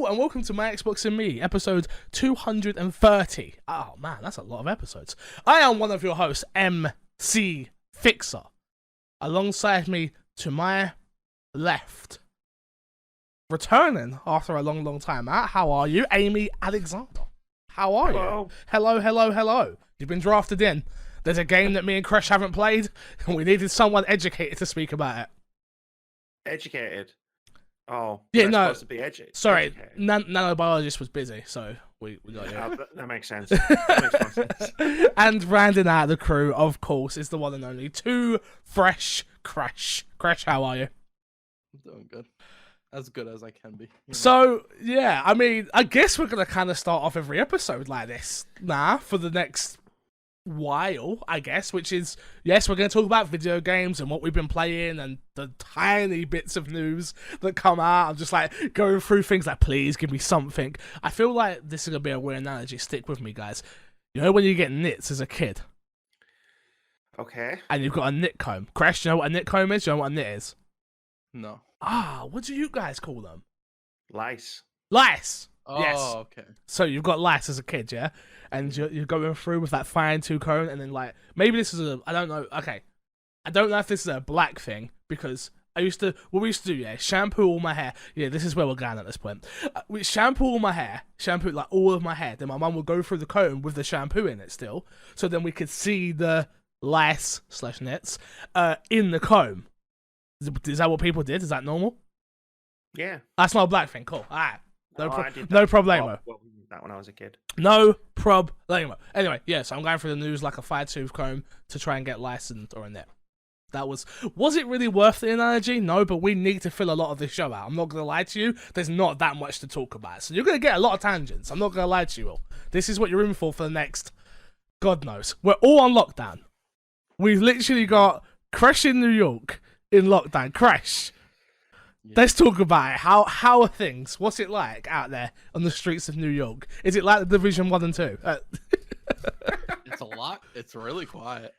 Hello and welcome to My Xbox and Me, episode 230. Oh man, that's a lot of episodes. I am one of your hosts, MC Fixer. Alongside me, to my left, returning after a long time out, how are you? Amy Alexander. How are you? Hello. You've been drafted in. There's a game that me and Crash haven't played, and we needed someone educated to speak about it. Educated? Oh, yeah, no. Supposed to be sorry, nanobiologist was busy, so we got you. Yeah, that makes sense. That makes more sense. And rounding out the crew, of course, is the one and only Too Fresh Crash. Crash, how are you? I'm doing good. As good as I can be. So, yeah, I mean, I guess we're going to kind of start off every episode like this for the next while, I guess, which is, yes, we're going to talk about video games and what we've been playing and the tiny bits of news that come out. I'm just like going through things like, please give me something. I feel like this is going to be a weird analogy. Stick with me, guys. You know when you get nits as a kid? Okay. And you've got a nit comb. Crash, you know what a nit comb is? You know what a nit is? No. What do you guys call them? Lice. Lice! Oh, yes. okay. So you've got lice as a kid, yeah? And you're going through with that fine tooth comb, and then, like, maybe this is I don't know, okay. I don't know if this is a black thing, because what we used to do, yeah, shampoo all my hair. Yeah, this is where we're going at this point. We shampoo all my hair, like, all of my hair. Then my mum would go through the comb with the shampoo in it still, so then we could see the lice/nits in the comb. Is that what people did? Is that normal? Yeah. That's not a black thing. Cool. All right. No problemo. problemo. Well, we did that when I was a kid. No problemo. Anyway, yeah, so I'm going through the news like a fire tooth comb to try and get licensed or a net. That was it really worth the analogy? No, but we need to fill a lot of this show out. I'm not going to lie to you. There's not that much to talk about. So you're going to get a lot of tangents. I'm not going to lie to you all. This is what you're in for the next, God knows. We're all on lockdown. We've literally got Crash in New York in lockdown. Crash. Yeah. Let's talk about it. How are things? What's it like out there on the streets of New York? Is it like the Division 1 and 2? It's a lot. It's really quiet.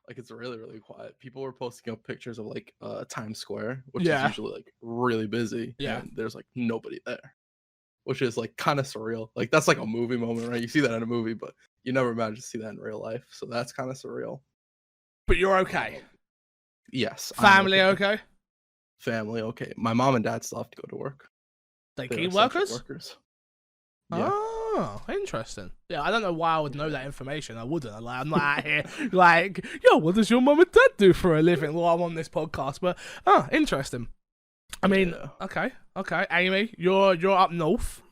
Like, it's really, really quiet. People were posting up pictures of, like, Times Square, which is usually, like, really busy. Yeah. And there's, like, nobody there, which is, like, kind of surreal. Like, that's, like, a movie moment, right? You see that in a movie, but you never imagine to see that in real life. So that's kind of surreal. But you're okay? Yes. Family okay? Family okay. My mom and dad still have to go to work. They're key workers? Yeah. Oh, interesting. Yeah, I don't know why I would know that information. I wouldn't. I'm not out here like, yo, what does your mum and dad do for a living while I'm on this podcast? But interesting. I mean, yeah. Okay. Amy, you're up north.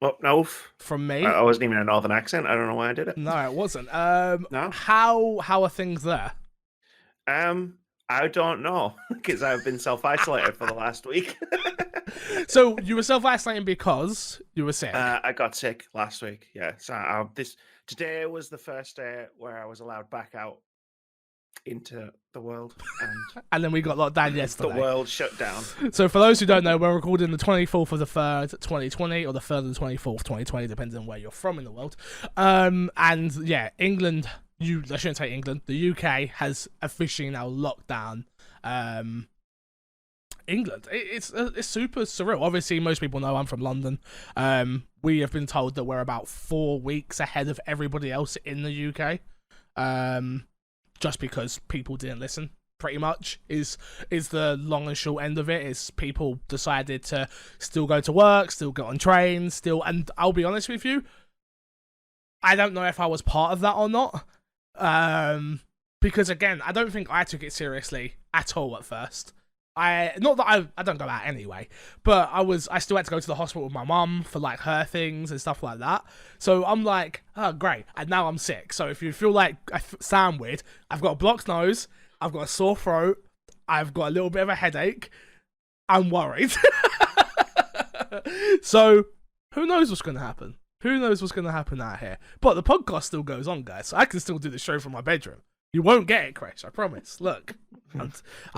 Up north? From me. I wasn't even a northern accent. I don't know why I did it. No, it wasn't. No. How are things there? I don't know, because I've been self-isolated for the last week. So you were self-isolating because you were sick? I got sick last week, yeah. So today was the first day where I was allowed back out into the world. And then we got locked down yesterday. The world shut down. So for those who don't know, we're recording the 24th of the 3rd, 2020, or the 3rd of the 24th, 2020, depending on where you're from in the world. And yeah, England... I shouldn't say England. The UK has officially now locked down England. It's super surreal. Obviously, most people know I'm from London. We have been told that we're about 4 weeks ahead of everybody else in the UK. Just because people didn't listen, pretty much, is the long and short end of it. Is people decided to still go to work, still get on trains, and I'll be honest with you, I don't know if I was part of that or not. Because again, I don't think I took it seriously at all at first. Not that I don't go out anyway, but I still had to go to the hospital with my mum for like her things and stuff like that. So I'm like, oh great, and now I'm sick. So if you feel like I sound weird, I've got a blocked nose, I've got a sore throat, I've got a little bit of a headache. I'm worried. So who knows what's going to happen? Who knows what's going to happen out here? But the podcast still goes on, guys. So I can still do the show from my bedroom. You won't get it, Crash. I promise. Look. I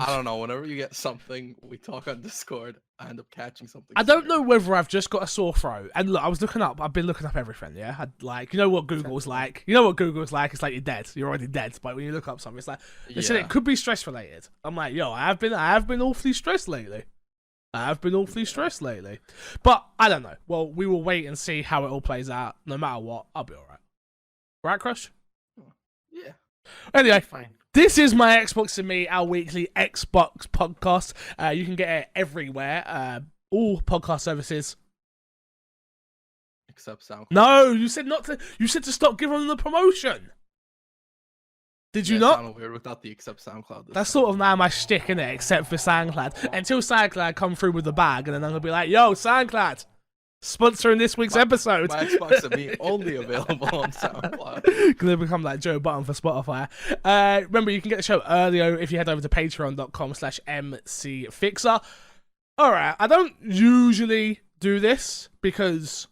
don't know. Whenever you get something, we talk on Discord. I end up catching something. I don't know whether I've just got a sore throat. And look, I've been looking up everything, yeah? You know what Google's like? You know what Google's like? It's like you're dead. You're already dead. But when you look up something, it's like, they said it could be stress related. I'm like, yo, I have been awfully stressed lately. I've been awfully stressed lately. But I don't know. Well, we will wait and see how it all plays out. No matter what, I'll be alright. Right, Crush? Yeah. Anyway, Fine. this is my Xbox and Me, our weekly Xbox podcast. You can get it everywhere. All podcast services. Except SoundCloud. No, you said not to. You said to stop giving them the promotion. Did you It not? sounded weird without the except SoundCloud. That's sort of now my shtick, innit? Except for SoundCloud. Until SoundCloud come through with the bag, and then I'm gonna be like, "Yo, SoundCloud, sponsoring this week's episode." My Xbox and Me only available on SoundCloud. Gonna become like Joe Button for Spotify. Remember, you can get the show earlier if you head over to patreon.com/mcfixer. Alright, I don't usually do this because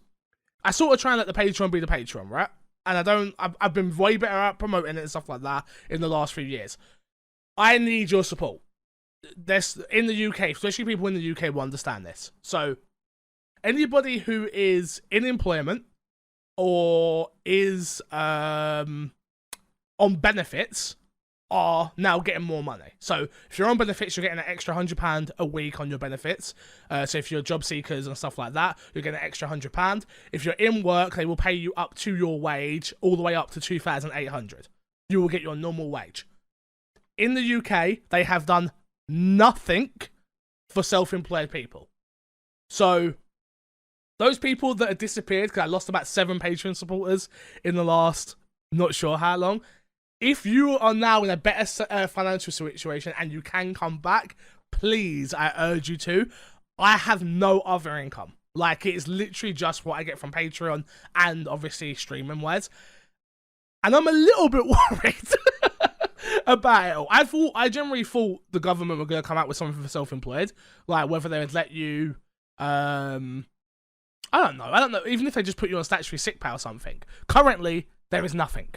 I sort of try and let the Patreon be the Patreon, right? And I've been way better at promoting it and stuff like that in the last few years. I need your support. There's, in the UK, especially people in the UK will understand this. So, anybody who is in employment or is on benefits are now getting more money. So if you're on benefits, you're getting an extra £100 a week on your benefits. So if you're job seekers and stuff like that, you're getting an extra £100. If you're in work, they will pay you up to your wage, all the way up to $2,800. You will get your normal wage. In the UK, they have done nothing for self-employed people. So those people that have disappeared, because I lost about 7 Patreon supporters in the last not sure how long. If you are now in a better financial situation and you can come back, please, I urge you to. I have no other income. Like, it's literally just what I get from Patreon and obviously streaming wise. And I'm a little bit worried about it all. I generally thought the government were going to come out with something for self-employed. Like, whether they would let you, I don't know. Even if they just put you on statutory sick pay or something. Currently, there is nothing.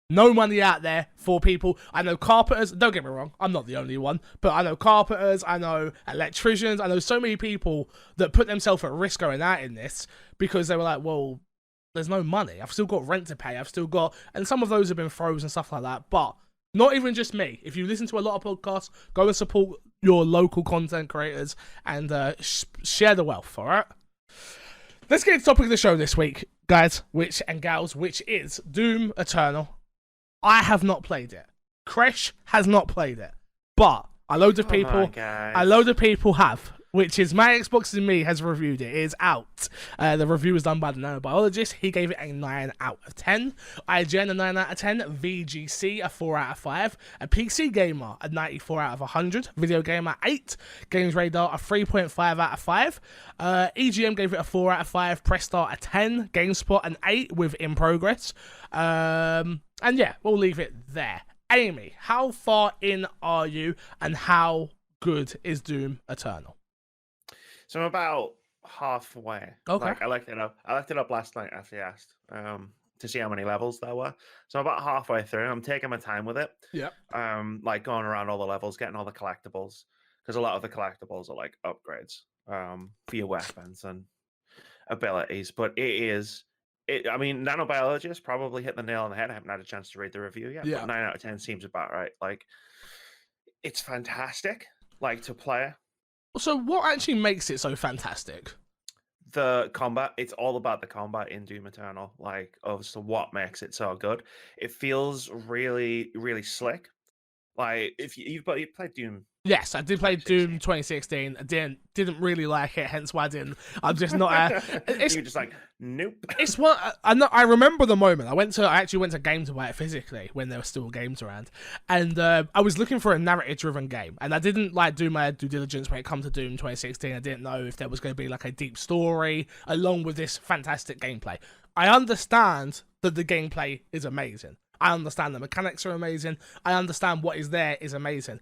No money out there for people. I know carpenters, don't get me wrong, I'm not the only one, but I know carpenters, I know electricians, I know so many people that put themselves at risk going out in this because they were like, well, there's no money. I've still got rent to pay. I've still got, and some of those have been froze and stuff like that, but not even just me. If you listen to a lot of podcasts, go and support your local content creators and share the wealth, all right? Let's get to the topic of the show this week, guys, which is Doom Eternal. I have not played it. Kresh has not played it. But a load of people have, which is my Xbox and Me has reviewed it. It is out. The review was done by the nanobiologist. He gave it a 9 out of 10. IGN a 9 out of 10. VGC a 4 out of 5. A PC Gamer a 94 out of 100. Video Gamer 8. Games Radar a 3.5 out of 5. EGM gave it a 4 out of 5. Press Start a 10. GameSpot an 8 with In Progress. And yeah, we'll leave it there. Amy, how far in are you and how good is Doom Eternal? So I'm about halfway. Okay. Like, I looked it up last night after you asked to see how many levels there were. So I'm about halfway through. I'm taking my time with it. Yeah. Like going around all the levels, getting all the collectibles, because a lot of the collectibles are like upgrades for your weapons and abilities. But I mean, nanobiologist probably hit the nail on the head. I haven't had a chance to read the review yet. Yeah. But 9 out of 10 seems about right. Like, it's fantastic. Like, to play. So what actually makes it so fantastic? The combat. It's all about the combat in Doom Eternal. Like, obviously, what makes it so good. It feels really, really slick. Like, if you played Doom. Yes, I did play Doom 2016. I didn't really like it, hence why I didn't. I'm just not. You're just like, nope. It's one. I remember the moment. I actually went to Game to buy it physically when there were still games around, and I was looking for a narrative-driven game, and I didn't like do my due diligence when it comes to Doom 2016. I didn't know if there was going to be like a deep story along with this fantastic gameplay. I understand that the gameplay is amazing. I understand the mechanics are amazing. I understand what is there is amazing.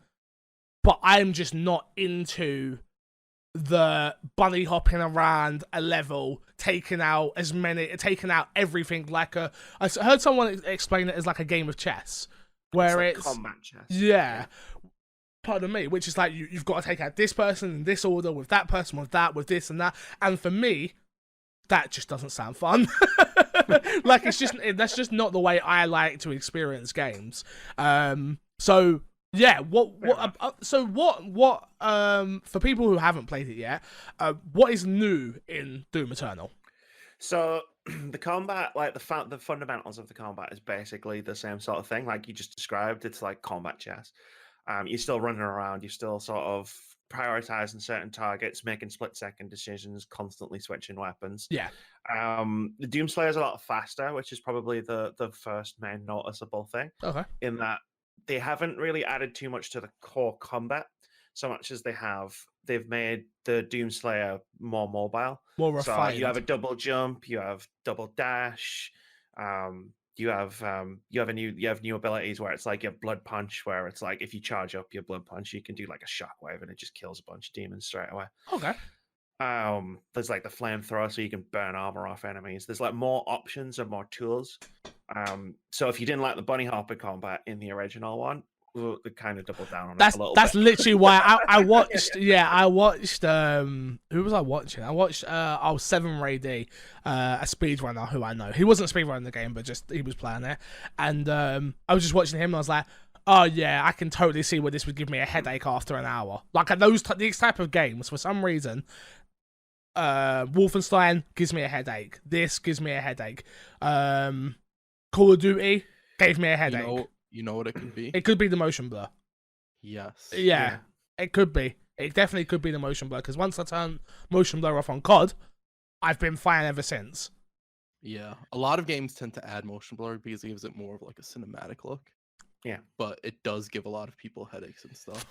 But I'm just not into the bunny hopping around a level, taking out everything like I heard someone explain it as like a game of chess, where it's combat chess. Yeah. Pardon me, which is like you've got to take out this person in this order, with that person, with that, with this and that. And for me, that just doesn't sound fun. Like, that's just not the way I like to experience games. So Yeah. Fair enough. So what? For people who haven't played it yet, what is new in Doom Eternal? So the combat, like the fundamentals of the combat, is basically the same sort of thing, like you just described. It's like combat chess. You're still running around. You're still sort of prioritizing certain targets, making split-second decisions, constantly switching weapons. Yeah. The Doomslayer is a lot faster, which is probably the first main noticeable thing. Okay. In that they haven't really added too much to the core combat, so much as they've made the Doomslayer more mobile. More So refined. you have a double jump, you have double dash, you have new abilities where it's like you have blood punch, where it's like if you charge up your blood punch, you can do like a shockwave and it just kills a bunch of demons straight away. Okay. There's like the flamethrower, so you can burn armor off enemies. There's like more options and more tools. So if you didn't like the bunny hopper combat in the original one, they kind of doubled down on it a little That's bit. literally why I watched. Yeah, I watched. Who was I watching? I watched. Seven Ray D, a speedrunner who I know. He wasn't speedrunning the game, but just he was playing it, and I was just watching him. And I was like, oh yeah, I can totally see where this would give me a headache after an hour. Like at these type of games, for some reason, Wolfenstein gives me a headache. This gives me a headache. Call of Duty gave me a headache. You know what it could be? It could be the motion blur. Yes. Yeah, it could be. It definitely could be the motion blur, because once I turn motion blur off on COD, I've been fine ever since. Yeah. A lot of games tend to add motion blur because it gives it more of like a cinematic look. Yeah. But it does give a lot of people headaches and stuff.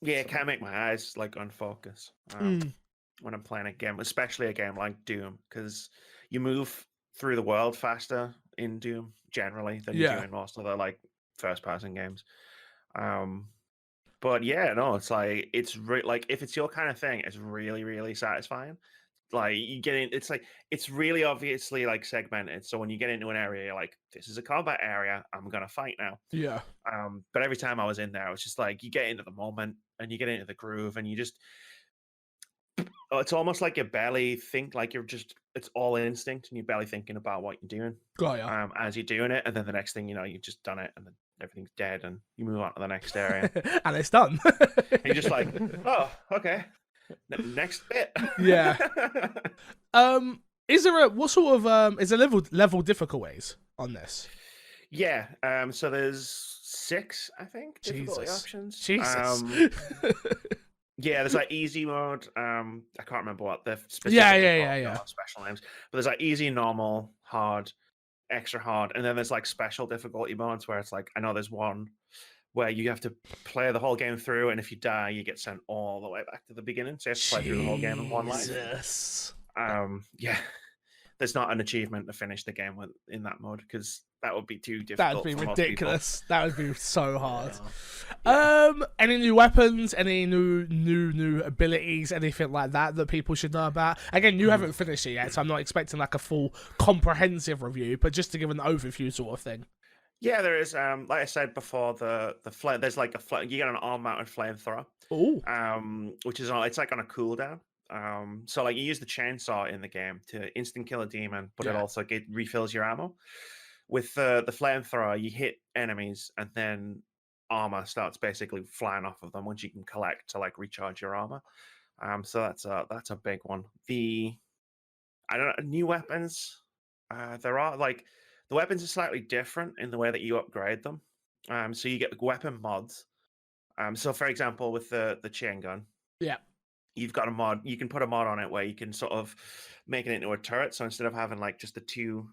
Yeah, it can make my eyes like unfocus when I'm playing a game, especially a game like Doom, because you move through the world faster in Doom generally than you do in most of the like first-person games. But yeah, no, it's like like if it's your kind of thing, it's really, really satisfying. Like you get in, it's really obviously like segmented. So when you get into an area, you're like, this is a combat area, I'm gonna fight now. Yeah. But every time I was in there, it was just like you get into the moment and you get into the groove and you just it's almost like you barely think, like it's all instinct and you're barely thinking about what you're doing Got ya. as you're doing it, and then the next thing you know, you've just done it and then everything's dead and you move on to the next area. And it's done. And you're just like, oh, okay. Next bit. Yeah. Is there what sort of is there level difficulties on this? Yeah. So there's 6, I think, difficulty options. Jesus. Yeah, there's like easy mode. I can't remember what the specific special names, but there's like easy, normal, hard, extra hard, and then there's like special difficulty modes where it's like, I know there's one where you have to play the whole game through, and if you die, you get sent all the way back to the beginning. So you have to play through the whole game in one life. Yeah, there's not an achievement to finish the game in that mode because that would be too difficult. That would be for ridiculous. That would be so hard. Yeah. Any new weapons? Any new abilities? Anything like that people should know about? Again, you haven't finished it yet, so I'm not expecting like a full comprehensive review, but just to give an overview sort of thing. Yeah, there is. Like I said before, the flame. There's like you get an arm-mounted flamethrower. Oh. Which is it's like on a cooldown. So like you use the chainsaw in the game to instant kill a demon, but it also refills your ammo. With the flamethrower, you hit enemies and then armor starts basically flying off of them once you can collect to like recharge your armor. So that's a big one. New weapons. There are like the weapons are slightly different in the way that you upgrade them. So you get weapon mods. So for example, with the chain gun, you've got a mod. You can put a mod on it where you can sort of make it into a turret. So instead of having like just the 2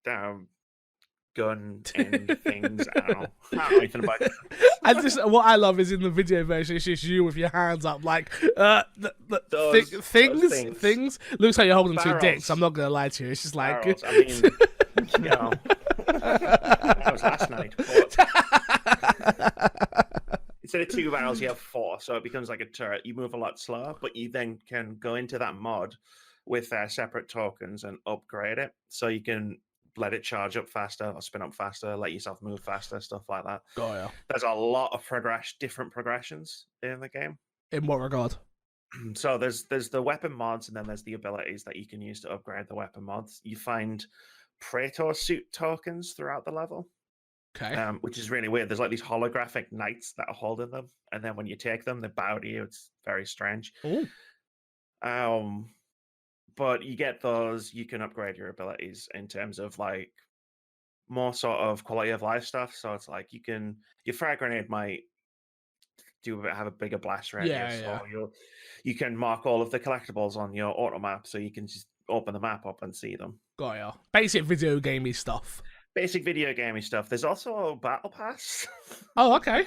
gun end things, I don't know anything about it. And just what I love is in the video version, it's just you with your hands up, like things. Looks like you're holding Barrels. 2 dicks. I'm not gonna lie to you. It's just like Barrels. I mean, you know, that was last night. Instead of 2 barrels, you have 4, so it becomes like a turret. You move a lot slower, but you then can go into that mod with separate tokens and upgrade it, so you can let it charge up faster or spin up faster, let yourself move faster, stuff like that. Oh yeah. There's a lot of different progressions in the game. In what regard? So there's the weapon mods, and then there's the abilities that you can use to upgrade the weapon mods. You find Praetor suit tokens throughout the level. Okay. which is really weird. There's like these holographic knights that are holding them, and then when you take them, they bow to you. It's very strange. Oh. But you get those, you can upgrade your abilities in terms of like more sort of quality of life stuff. So it's like your frag grenade might have a bigger blast radius, Yeah. or you can mark all of the collectibles on your auto map, so you can just open the map up and see them. Got ya. Basic video gamey stuff. Basic video gaming stuff. There's also a battle pass. Oh, okay.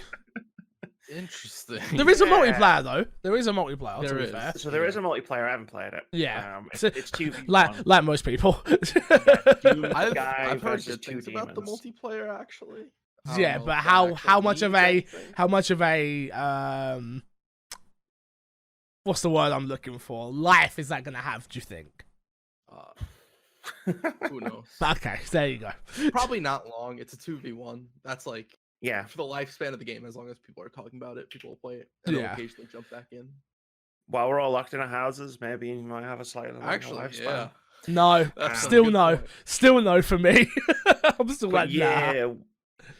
Interesting. There is a Yeah. multiplayer though. There is a multiplayer. There to be is. fair. So there is a multiplayer. I haven't played it. Yeah. It's 2v1. Like most people. Guy I've heard versus good two things about the demons. multiplayer actually. I don't Yeah, know but if that how actually much of means a anything. what's the word I'm looking for? Life is that gonna have? Do you think? Who knows? Okay, there you go. Probably not long. It's a 2v1. That's like Yeah. for the lifespan of the game. As long as people are talking about it, people will play it and Yeah. they'll occasionally jump back in. While we're all locked in our houses, maybe you might have a slightly longer Actually, lifespan. yeah. No, That's a still good no, point. still no for me. I'm still But like, nah. yeah.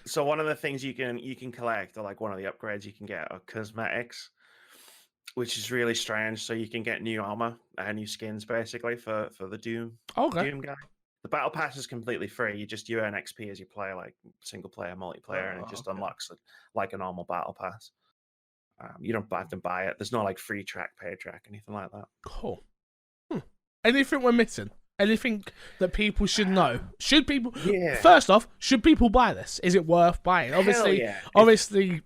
So one of the things you can collect, or like one of the upgrades you can get, are cosmetics, which is really strange. So you can get new armor and new skins basically for the Doom Okay. guy. The battle pass is completely free. You earn XP as you play like single player, multiplayer, and it just okay. unlocks it like a normal battle pass. You don't have to buy it. There's no like free track, paid track, anything like that. Cool. Anything we're missing? Anything that people should know? Should people? Yeah. First off, should people buy this? Is it worth buying? Obviously, Hell yeah. obviously,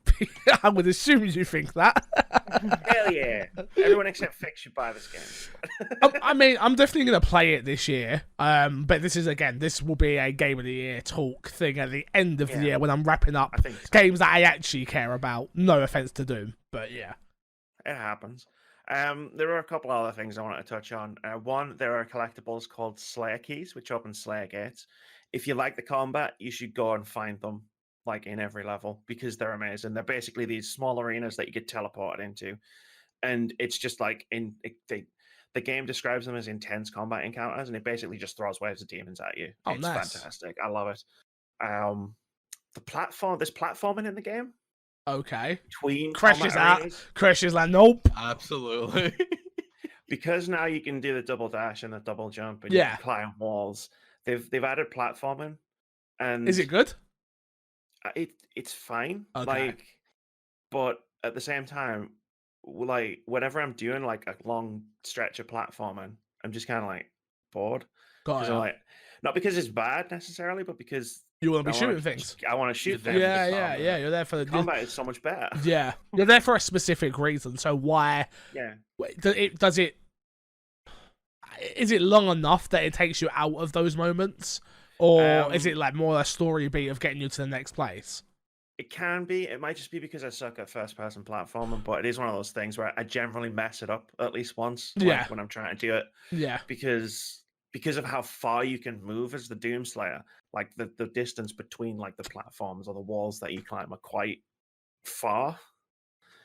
I would assume you think that. Hell yeah. Everyone except Fix should buy this game. I mean, I'm definitely going to play it this year. But this will be a Game of the Year talk thing at the end of the Yeah. year when I'm wrapping up I think so. games that I actually care about. No offense to Doom, but yeah. It happens. There are a couple other things I want to touch on. One, there are collectibles called Slayer Keys, which open Slayer gates. If you like the combat, you should go and find them, like in every level, because they're amazing. They're basically these small arenas that you get teleported into, and it's just like the game describes them as intense combat encounters, and it basically just throws waves of demons at you. Oh, it's nice. fantastic. I love it. There's platforming in the game. Okay. Between Crashes combat out. arenas. Crash is like, nope. Absolutely. Because now you can do the double dash and the double jump, and you Yeah. can climb walls. They've added platforming, and Is it good? It's fine. Okay. Like, but at the same time, like whenever I'm doing like a long stretch of platforming, I'm just kind of like bored. Got Because it. I'm like, not because it's bad necessarily, but because You want to be I shooting wanna- things. I want to shoot You're things. there for Yeah, the yeah, combat. yeah. You're there for the Combat is so much better. Yeah, you're there for a specific reason. So why? Yeah. Wait, does it? Is it long enough that it takes you out of those moments, or is it like more a story beat of getting you to the next place? It can be. It might just be because I suck at first-person platforming, but it is one of those things where I generally mess it up at least once. Like, Yeah. when I'm trying to do it, Yeah, because of how far you can move as the Doomslayer. Like the distance between like the platforms or the walls that you climb are quite far.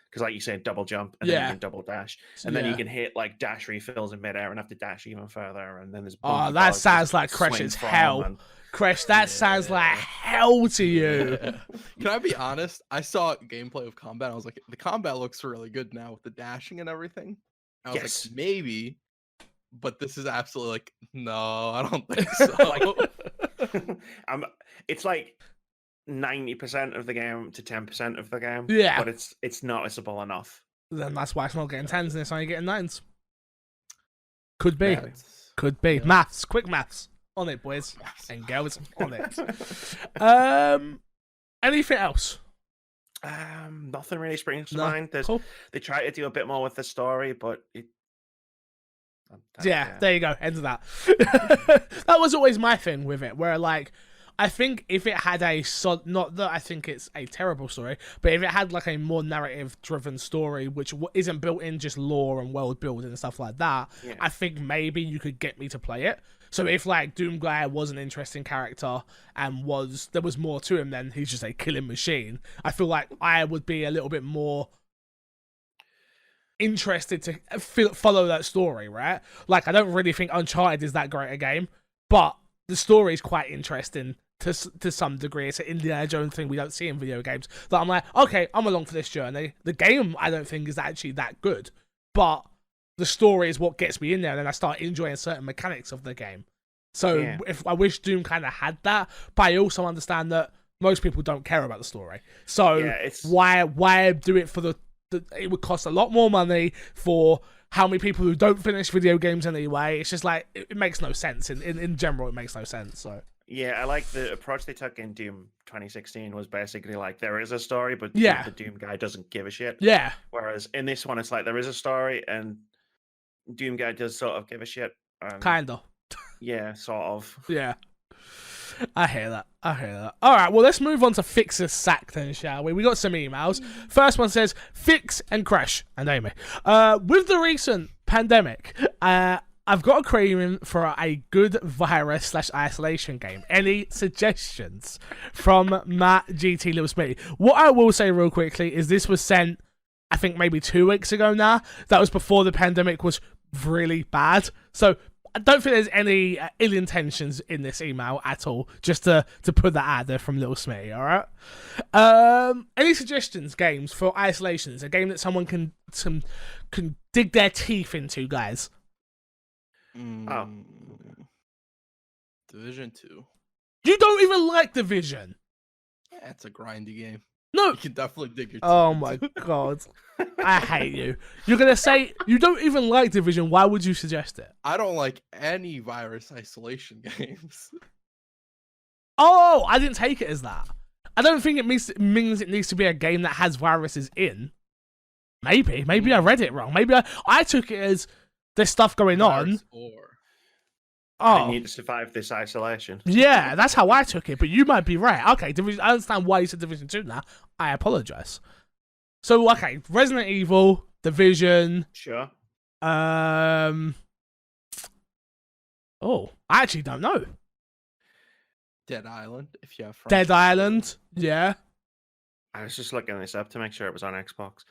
Because like you say, double jump and then Yeah. you can double dash, and then you Yeah. can hit like dash refills in midair and have to dash even further, and then there's Oh, bumpy that bars sounds to like Crash swing is from, hell. and- Crash, that sounds like Yeah. hell to you. Yeah. Can I be honest? I saw gameplay of combat. I was like, the combat looks really good now with the dashing and everything. I was Yes. like, maybe, but this is absolutely like, no, I don't think so. It's like 90% of the game to 10% of the game. Yeah. But it's noticeable enough. Then that's why it's not getting tens and it's only getting nines. Could be. That's- Could be. Yeah. Maths, quick maths. On it, boys and girls. On it. Anything else? Nothing really springs to No. mind. Cool. They try to do a bit more with the story, but Yeah, there you go. End of that. That was always my thing with it, where like, I think if it had not that I think it's a terrible story, but if it had like a more narrative-driven story, which isn't built in just lore and world building and stuff like that, Yeah. I think maybe you could get me to play it. So if like Doomguy was an interesting character and there was more to him than he's just a killing machine, I feel like I would be a little bit more interested to follow that story, right? Like, I don't really think Uncharted is that great a game, but the story is quite interesting to some degree. It's an Indiana Jones thing we don't see in video games. That I'm like, okay, I'm along for this journey. The game I don't think is actually that good, but the story is what gets me in there, and then I start enjoying certain mechanics of the game. So if I wish Doom kind of had that, but I also understand that most people don't care about the story. So why do it for the it would cost a lot more money for how many people who don't finish video games anyway. It's just like it makes no sense. In general, it makes no sense. So yeah, I like the approach they took in Doom 2016 was basically like there is a story, but the Doom guy doesn't give a shit. Yeah. Whereas in this one, it's like there is a story and Doom guy does sort of give a shit. Kinda. Yeah, sort of. Yeah. I hear that. All right, well, let's move on to Fix's sack then, shall we? We got some emails. First one says, Fix and Crash and Amy. With the recent pandemic, I've got a craving for a good virus/isolation game. Any suggestions? From Matt GT Little Smitty. What I will say real quickly is this was sent, I think, maybe 2 weeks ago now. That was before the pandemic was really bad. So I don't think there's any ill intentions in this email at all. Just to put that out there from Little Smitty, all right? Any suggestions, games for isolations? A game that someone can dig their teeth into, guys. Division 2. You don't even like Division. Yeah, it's a grindy game. No. You can definitely dig your teeth Oh into. my god. I hate you. You're going to say you don't even like Division. Why would you suggest it? I don't like any virus isolation games. Oh, I didn't take it as that. I don't think it means it needs to be a game that has viruses in. Maybe I read it wrong. Maybe I took it as there's stuff going on. I need to survive this isolation. Yeah, that's how I took it, but you might be right. Okay, I understand why you said Division 2 now. I apologize. So, okay, Resident Evil, Division. Sure. Oh, I actually don't know. Dead Island, if you have friends. Dead Island, yeah. I was just looking this up to make sure it was on Xbox.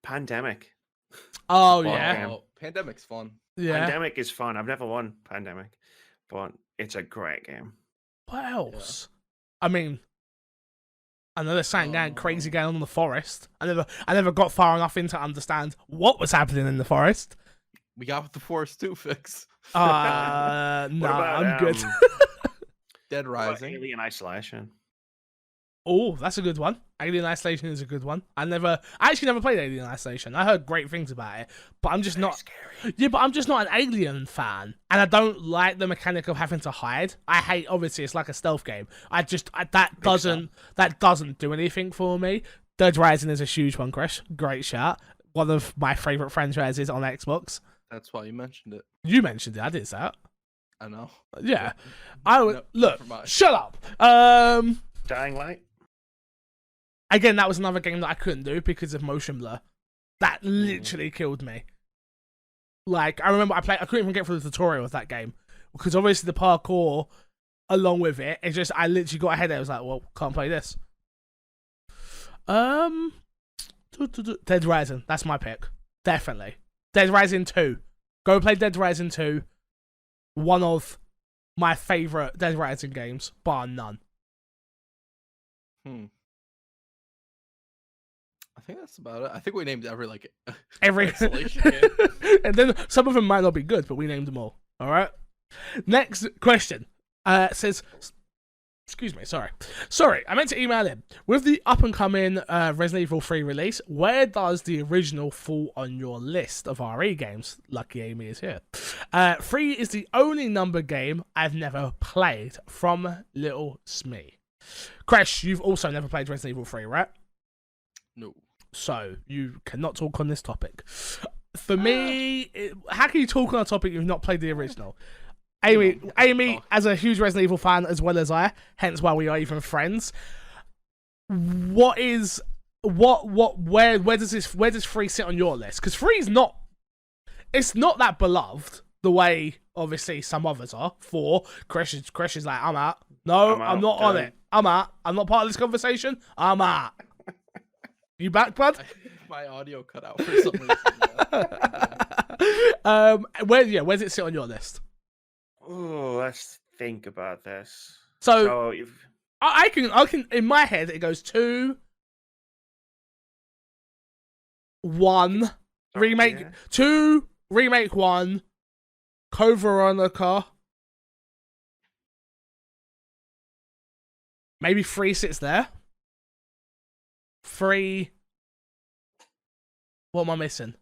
Pandemic. Oh, yeah. Oh, Pandemic's fun. Yeah. Pandemic is fun. I've never won Pandemic, but it's a great game. What else? Yeah. I mean, I know there's something crazy going on in the forest. I never got far enough in to understand what was happening in the forest. We got with the forest too, Fix. No, I'm good. Dead Rising. Alien Isolation. Oh, that's a good one. Alien Isolation is a good one. I actually never played Alien Isolation. I heard great things about it, but I'm just not. Scary. Yeah, but I'm just not an Alien fan, and I don't like the mechanic of having to hide. I hate. Obviously, it's like a stealth game. That doesn't do anything for me. Dead Rising is a huge one, Chris. Great shot. One of my favorite franchises on Xbox. That's why you mentioned it. You mentioned it. I did that. I know. Yeah. I would look. Shut up. Dying Light. Again, that was another game that I couldn't do because of motion blur. That literally killed me. Like, I remember I couldn't even get through the tutorial of that game. Because obviously the parkour, along with it, it's just, I literally got ahead there. I was like, well, can't play this. Dead Rising. That's my pick. Definitely. Dead Rising 2. Go play Dead Rising 2. One of my favourite Dead Rising games, bar none. I think that's about it. I think we named every isolation game. And then some of them might not be good, but we named them all. All right. Next question. Says, excuse me, sorry, I meant to email him. With the up and coming Resident Evil 3 release, where does the original fall on your list of RE games? Lucky Amy is here. 3 is the only number game I've never played. From Little Smee. Crash, you've also never played Resident Evil 3, right? No. So, you cannot talk on this topic. For me, how can you talk on a topic you've not played the original? Amy, as a huge Resident Evil fan as well as I, hence why we are even friends. Where does 3 sit on your list? Because 3 is not, it's not that beloved the way obviously some others are. 4, Crash is like, I'm out. No, I'm not on it. I'm out. I'm not part of this conversation. I'm out. You back, bud? My audio cut out for some reason. Where does it sit on your list? Oh, let's think about this. So I can. In my head, it goes 2, 1, remake, Yeah. 2, remake 1, Code Veronica. Maybe 3 sits there. 3. What am I missing?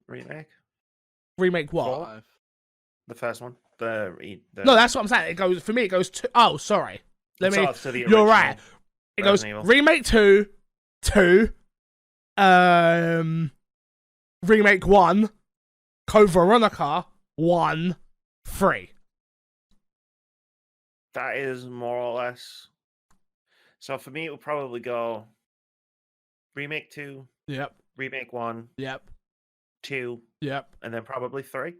Remake. Remake what? 5. The first one. The No, that's what I'm saying. It goes for me. It goes 2. Oh, sorry. Let me. to the You're right. It goes Resident Evil. remake 2, 2, remake 1, Code Veronica 1, 3. That is more or less. So for me, it would probably go remake 2, Yep. remake 1, Yep. 2, Yep. and then probably 3.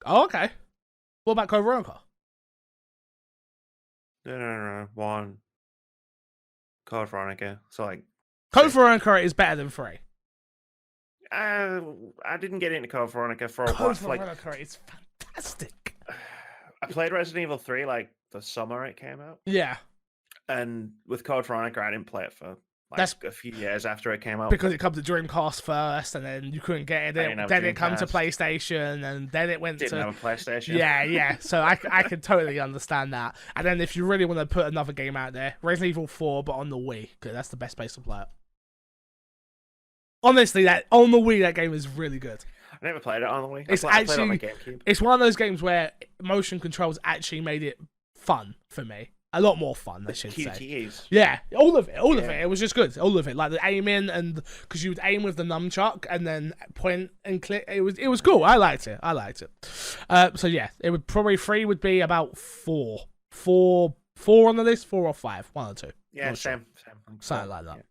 Oh, okay. What about Code Veronica? No. 1. Code Veronica. So like, Code Veronica is better than 3. I didn't get into Code Veronica for a Code while. Like, Veronica is fantastic. I played Resident Evil 3 like the summer it came out, Yeah, and with Code Veronica, I didn't play it for like That's- a few years after it came out. because it comes to Dreamcast first, and then you couldn't get it. didn't have Then it come to Dreamcast. PlayStation, and then it went Didn't to. have a PlayStation. Yeah. So I can totally understand that. And then if you really want to put another game out there, Resident Evil 4, but on the Wii, because that's the best place to play it. Honestly, that on the Wii, that game is really good. I never played it on the Wii. It's I played it on my actually- GameCube. It's one of those games where motion controls actually made it fun for me. A lot more fun, I should say. QTEs. Yeah, all of it. Yeah. It was just good. All of it, like the aiming, and because you would aim with the nunchuck and then point and click. It was cool. I liked it. So yeah, it would probably 3 would be about 4 on the list, 4 or 5, 1 or 2. Yeah, Not sure. same. Something like that.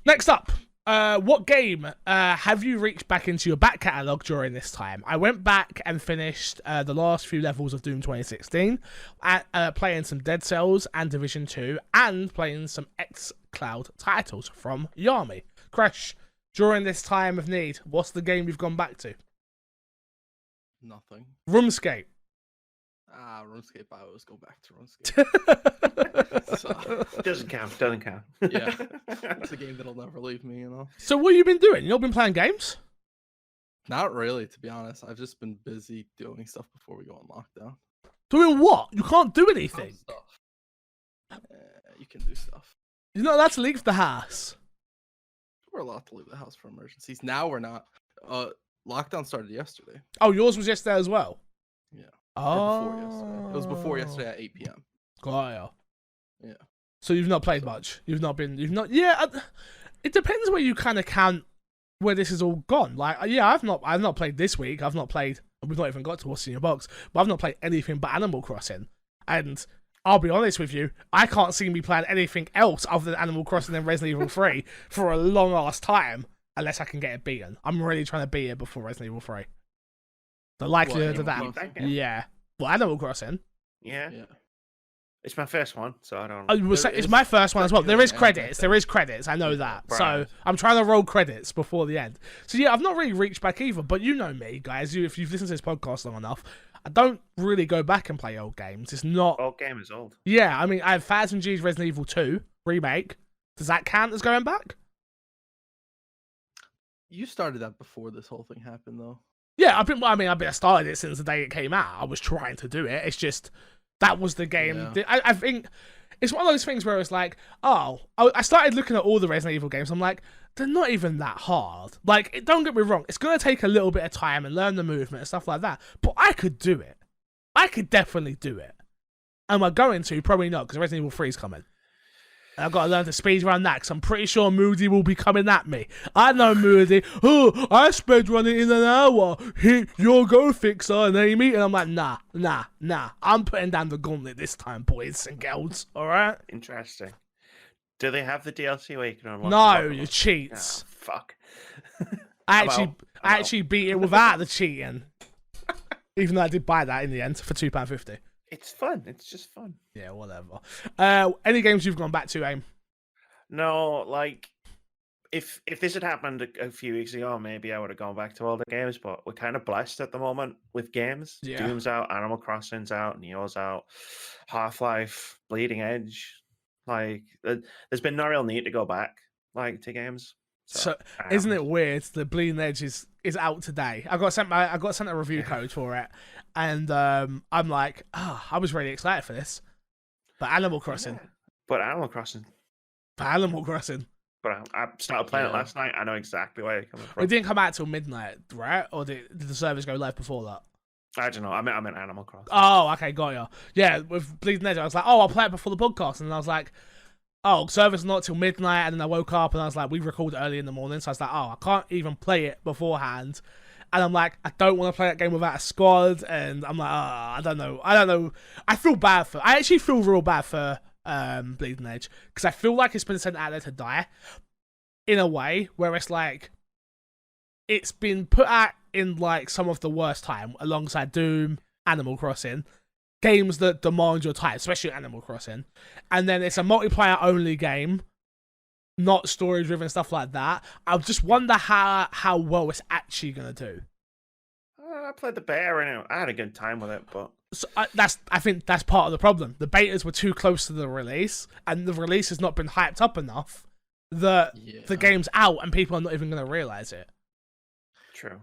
Next up, what game have you reached back into your back catalogue during this time? I went back and finished the last few levels of Doom 2016, playing some Dead Cells and Division 2, and playing some xCloud titles from Yami. Crash, during this time of need, what's the game you've gone back to? Nothing. RuneScape. RuneScape. I always go back to RuneScape. So, Doesn't count. yeah, it's a game that'll never leave me. You know. So what have you been doing? You not been playing games? Not really, to be honest. I've just been busy doing stuff before we go on lockdown. Doing what? You can't do anything. Stuff. You can do stuff. You're not allowed to leave the house. We're allowed to leave the house for emergencies. Now we're not. Lockdown started yesterday. Oh, yours was yesterday as well? Yeah. Oh. Before yesterday. It was before yesterday at 8 p.m. Got ya. Yeah. So you've not played much. You've not. Yeah. It depends where you kind of count where this is all gone. Like, yeah, I've not played this week. I've not played. We've not even got to what's in your box. But I've not played anything but Animal Crossing. And I'll be honest with you, I can't see me playing anything else other than Animal Crossing and Resident Evil 3 for a long ass time, unless I can get it beaten. I'm really trying to beat it before Resident Evil 3. The likelihood of that. Animal Crossing? Yeah. Well, Animal Crossing. Yeah. Yeah. It's my first one, so I don't. I will say, There it's is my first one as well. There is technically an credits. anime There is credits. I know that. So Right. I'm trying to roll credits before the end. So yeah, I've not really reached back either. But you know me, guys. If you've listened to this podcast long enough, I don't really go back and play old games. It's not. Old game is old. Yeah, I mean, I have 1000 G's Resident Evil 2 remake. Does that count as going back? You started that before this whole thing happened, though. Yeah, I started it since the day it came out. I was trying to do it. It's just that was the game. Yeah. I think it's one of those things where it's like, oh, I started looking at all the Resident Evil games. I'm like, they're not even that hard. Like, don't get me wrong, it's gonna take a little bit of time and learn the movement and stuff like that. But I could do it. I could definitely do it. Am I going to? Probably not, because Resident Evil 3 is coming. And I've got to learn to speedrun that, because I'm pretty sure Moody will be coming at me. I know Moody. Oh, I speedrun it in an hour. You'll go fixer and Amy. And I'm like, nah. I'm putting down the gauntlet this time, boys and girls. All right? Interesting. Do they have the DLC where you can unlock? No, the you levels? cheats. Oh, fuck. I I'm out. actually beat it without the cheating. Even though I did buy that in the end for £2.50. It's fun. It's just fun. Yeah, whatever. Any games you've gone back to, Aim? No, like if this had happened a few weeks ago, maybe I would have gone back to older games. But we're kind of blessed at the moment with games. Yeah. Doom's out, Animal Crossing's out, Neo's out, Half-Life, Bleeding Edge. Like, there's been no real need to go back to games. So isn't it weird that Bleeding Edge is out today? I got sent a review code for it, and I'm like, I was really excited for this, but Animal Crossing. Yeah. But Animal Crossing. But Animal Crossing. But I started playing it last night. I know exactly where you're coming from. It didn't come out till midnight, right? Or did the servers go live before that? I don't know. I meant Animal Crossing. Oh, okay, got ya. Yeah, with Bleeding Edge, I was like, I'll play it before the podcast, and I was like, server's not till midnight, and then I woke up and I was like, we recorded early in the morning, so I was like, I can't even play it beforehand. And I'm like, I don't want to play that game without a squad, and I'm like, I don't know. I actually feel real bad for Bleeding Edge, because I feel like it's been sent out there to die, in a way, where it's like, it's been put out in like some of the worst time, alongside Doom, Animal Crossing, games that demand your time, especially Animal Crossing, and then it's a multiplayer only game, not story driven, stuff like that. I just wonder how well it's actually gonna do. I played the beta and I had a good time with it, but So I think that's part of the problem. The betas were too close to the release, and the release has not been hyped up enough that the game's out and people are not even gonna realize it. True.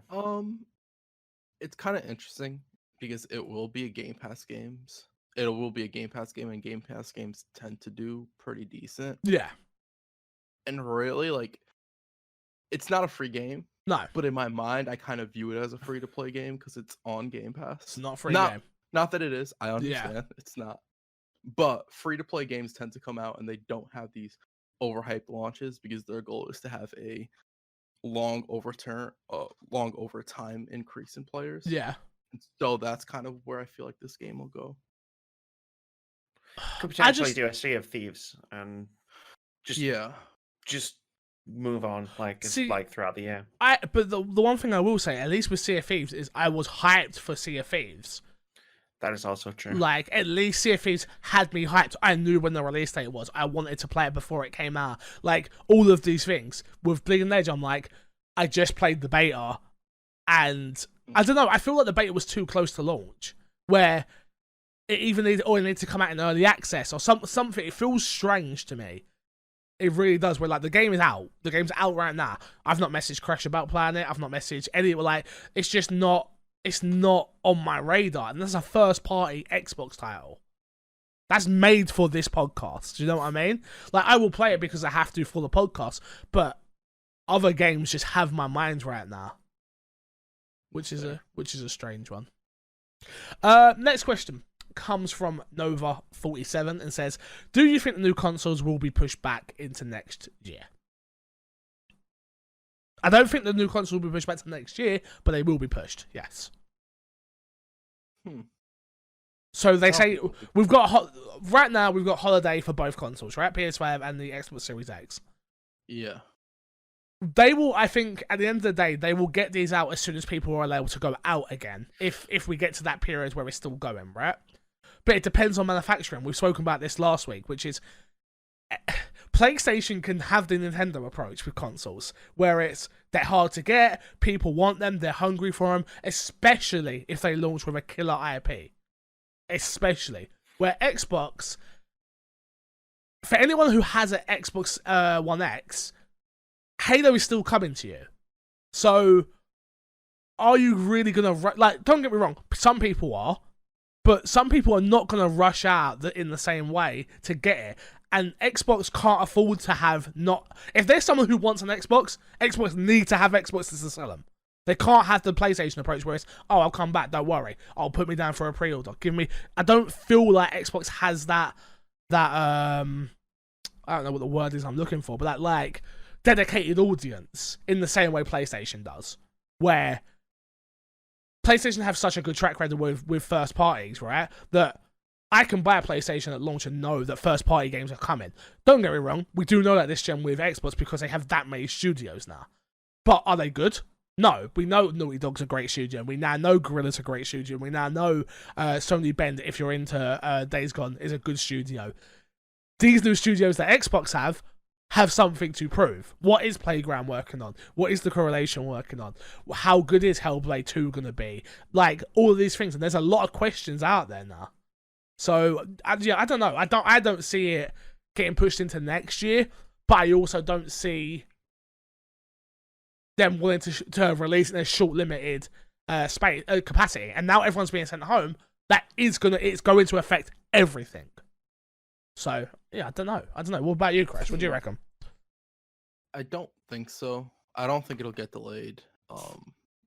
It's kind of interesting because it will be a Game Pass games. It will be a Game Pass game, and Game Pass games tend to do pretty decent. Yeah. And really, like, it's not a free game. No. But in my mind, I kind of view it as a free-to-play game because it's on Game Pass. It's not a free game. Not that it is. I understand. It's not. But free-to-play games tend to come out and they don't have these overhyped launches because their goal is to have a long overtime increase in players. Yeah. And so that's kind of where I feel like this game will go. Could potentially do a Sea of Thieves and just move on like throughout the year. But the one thing I will say, at least with Sea of Thieves, is I was hyped for Sea of Thieves. That is also true. Like, at least Sea of Thieves had me hyped. I knew when the release date was. I wanted to play it before it came out. Like, all of these things. With Bleeding Edge, I'm like, I just played the beta, and I don't know, I feel like the beta was too close to launch, where it even needed to come out in early access or something. It feels strange to me. It really does. Where like the game is out. The game's out right now. I've not messaged Crash about playing it. I've not messaged Eddie. Like, it's just not. It's not on my radar. And that's a first party Xbox title. That's made for this podcast. Do you know what I mean? Like, I will play it because I have to for the podcast. But other games just have my mind right now, which is a strange one. Next question comes from Nova47 and says, do you think the new consoles will be pushed back into next year? I don't think the new console will be pushed back to next year, but they will be pushed, yes. So they say we've got right now we've got holiday for both consoles, right? PS5 and the Xbox Series X. Yeah. They will, I think, at the end of the day, they will get these out as soon as people are able to go out again. If we get to that period where it's still going, right? But it depends on manufacturing. We've spoken about this last week, which is PlayStation can have the Nintendo approach with consoles, where they're hard to get, people want them, they're hungry for them, especially if they launch with a killer IP. Especially. Where Xbox, for anyone who has an Xbox One X, Halo is still coming to you. So, are you really going to... Like, don't get me wrong, some people are, but some people are not going to rush out in the same way to get it. And Xbox can't afford to have not... If there's someone who wants an Xbox need to have Xboxes to sell them. They can't have the PlayStation approach where it's, I'll come back, don't worry. I'll put me down for a pre-order. I don't feel like Xbox has that I don't know what the word is I'm looking for, but that, like, dedicated audience in the same way PlayStation does. Where PlayStation have such a good track record with first parties, right? That I can buy a PlayStation at launch and know that first party games are coming. Don't get me wrong, we do know that this gen with Xbox because they have that many studios now. But are they good? No. We know Naughty Dog's a great studio. We now know Guerrilla's a great studio. We now know Sony Bend, if you're into Days Gone, is a good studio. These new studios that Xbox have have something to prove. What is Playground working on? What is the Correlation working on? How good is Hellblade 2 gonna be? Like, all of these things, and there's a lot of questions out there now. So I don't know. I don't see it getting pushed into next year, but I also don't see them willing to release in a short limited space capacity. And now everyone's being sent home. It's going to affect everything. So yeah, I don't know. What about you, Chris? What do you reckon? I don't think so. I don't think it'll get delayed.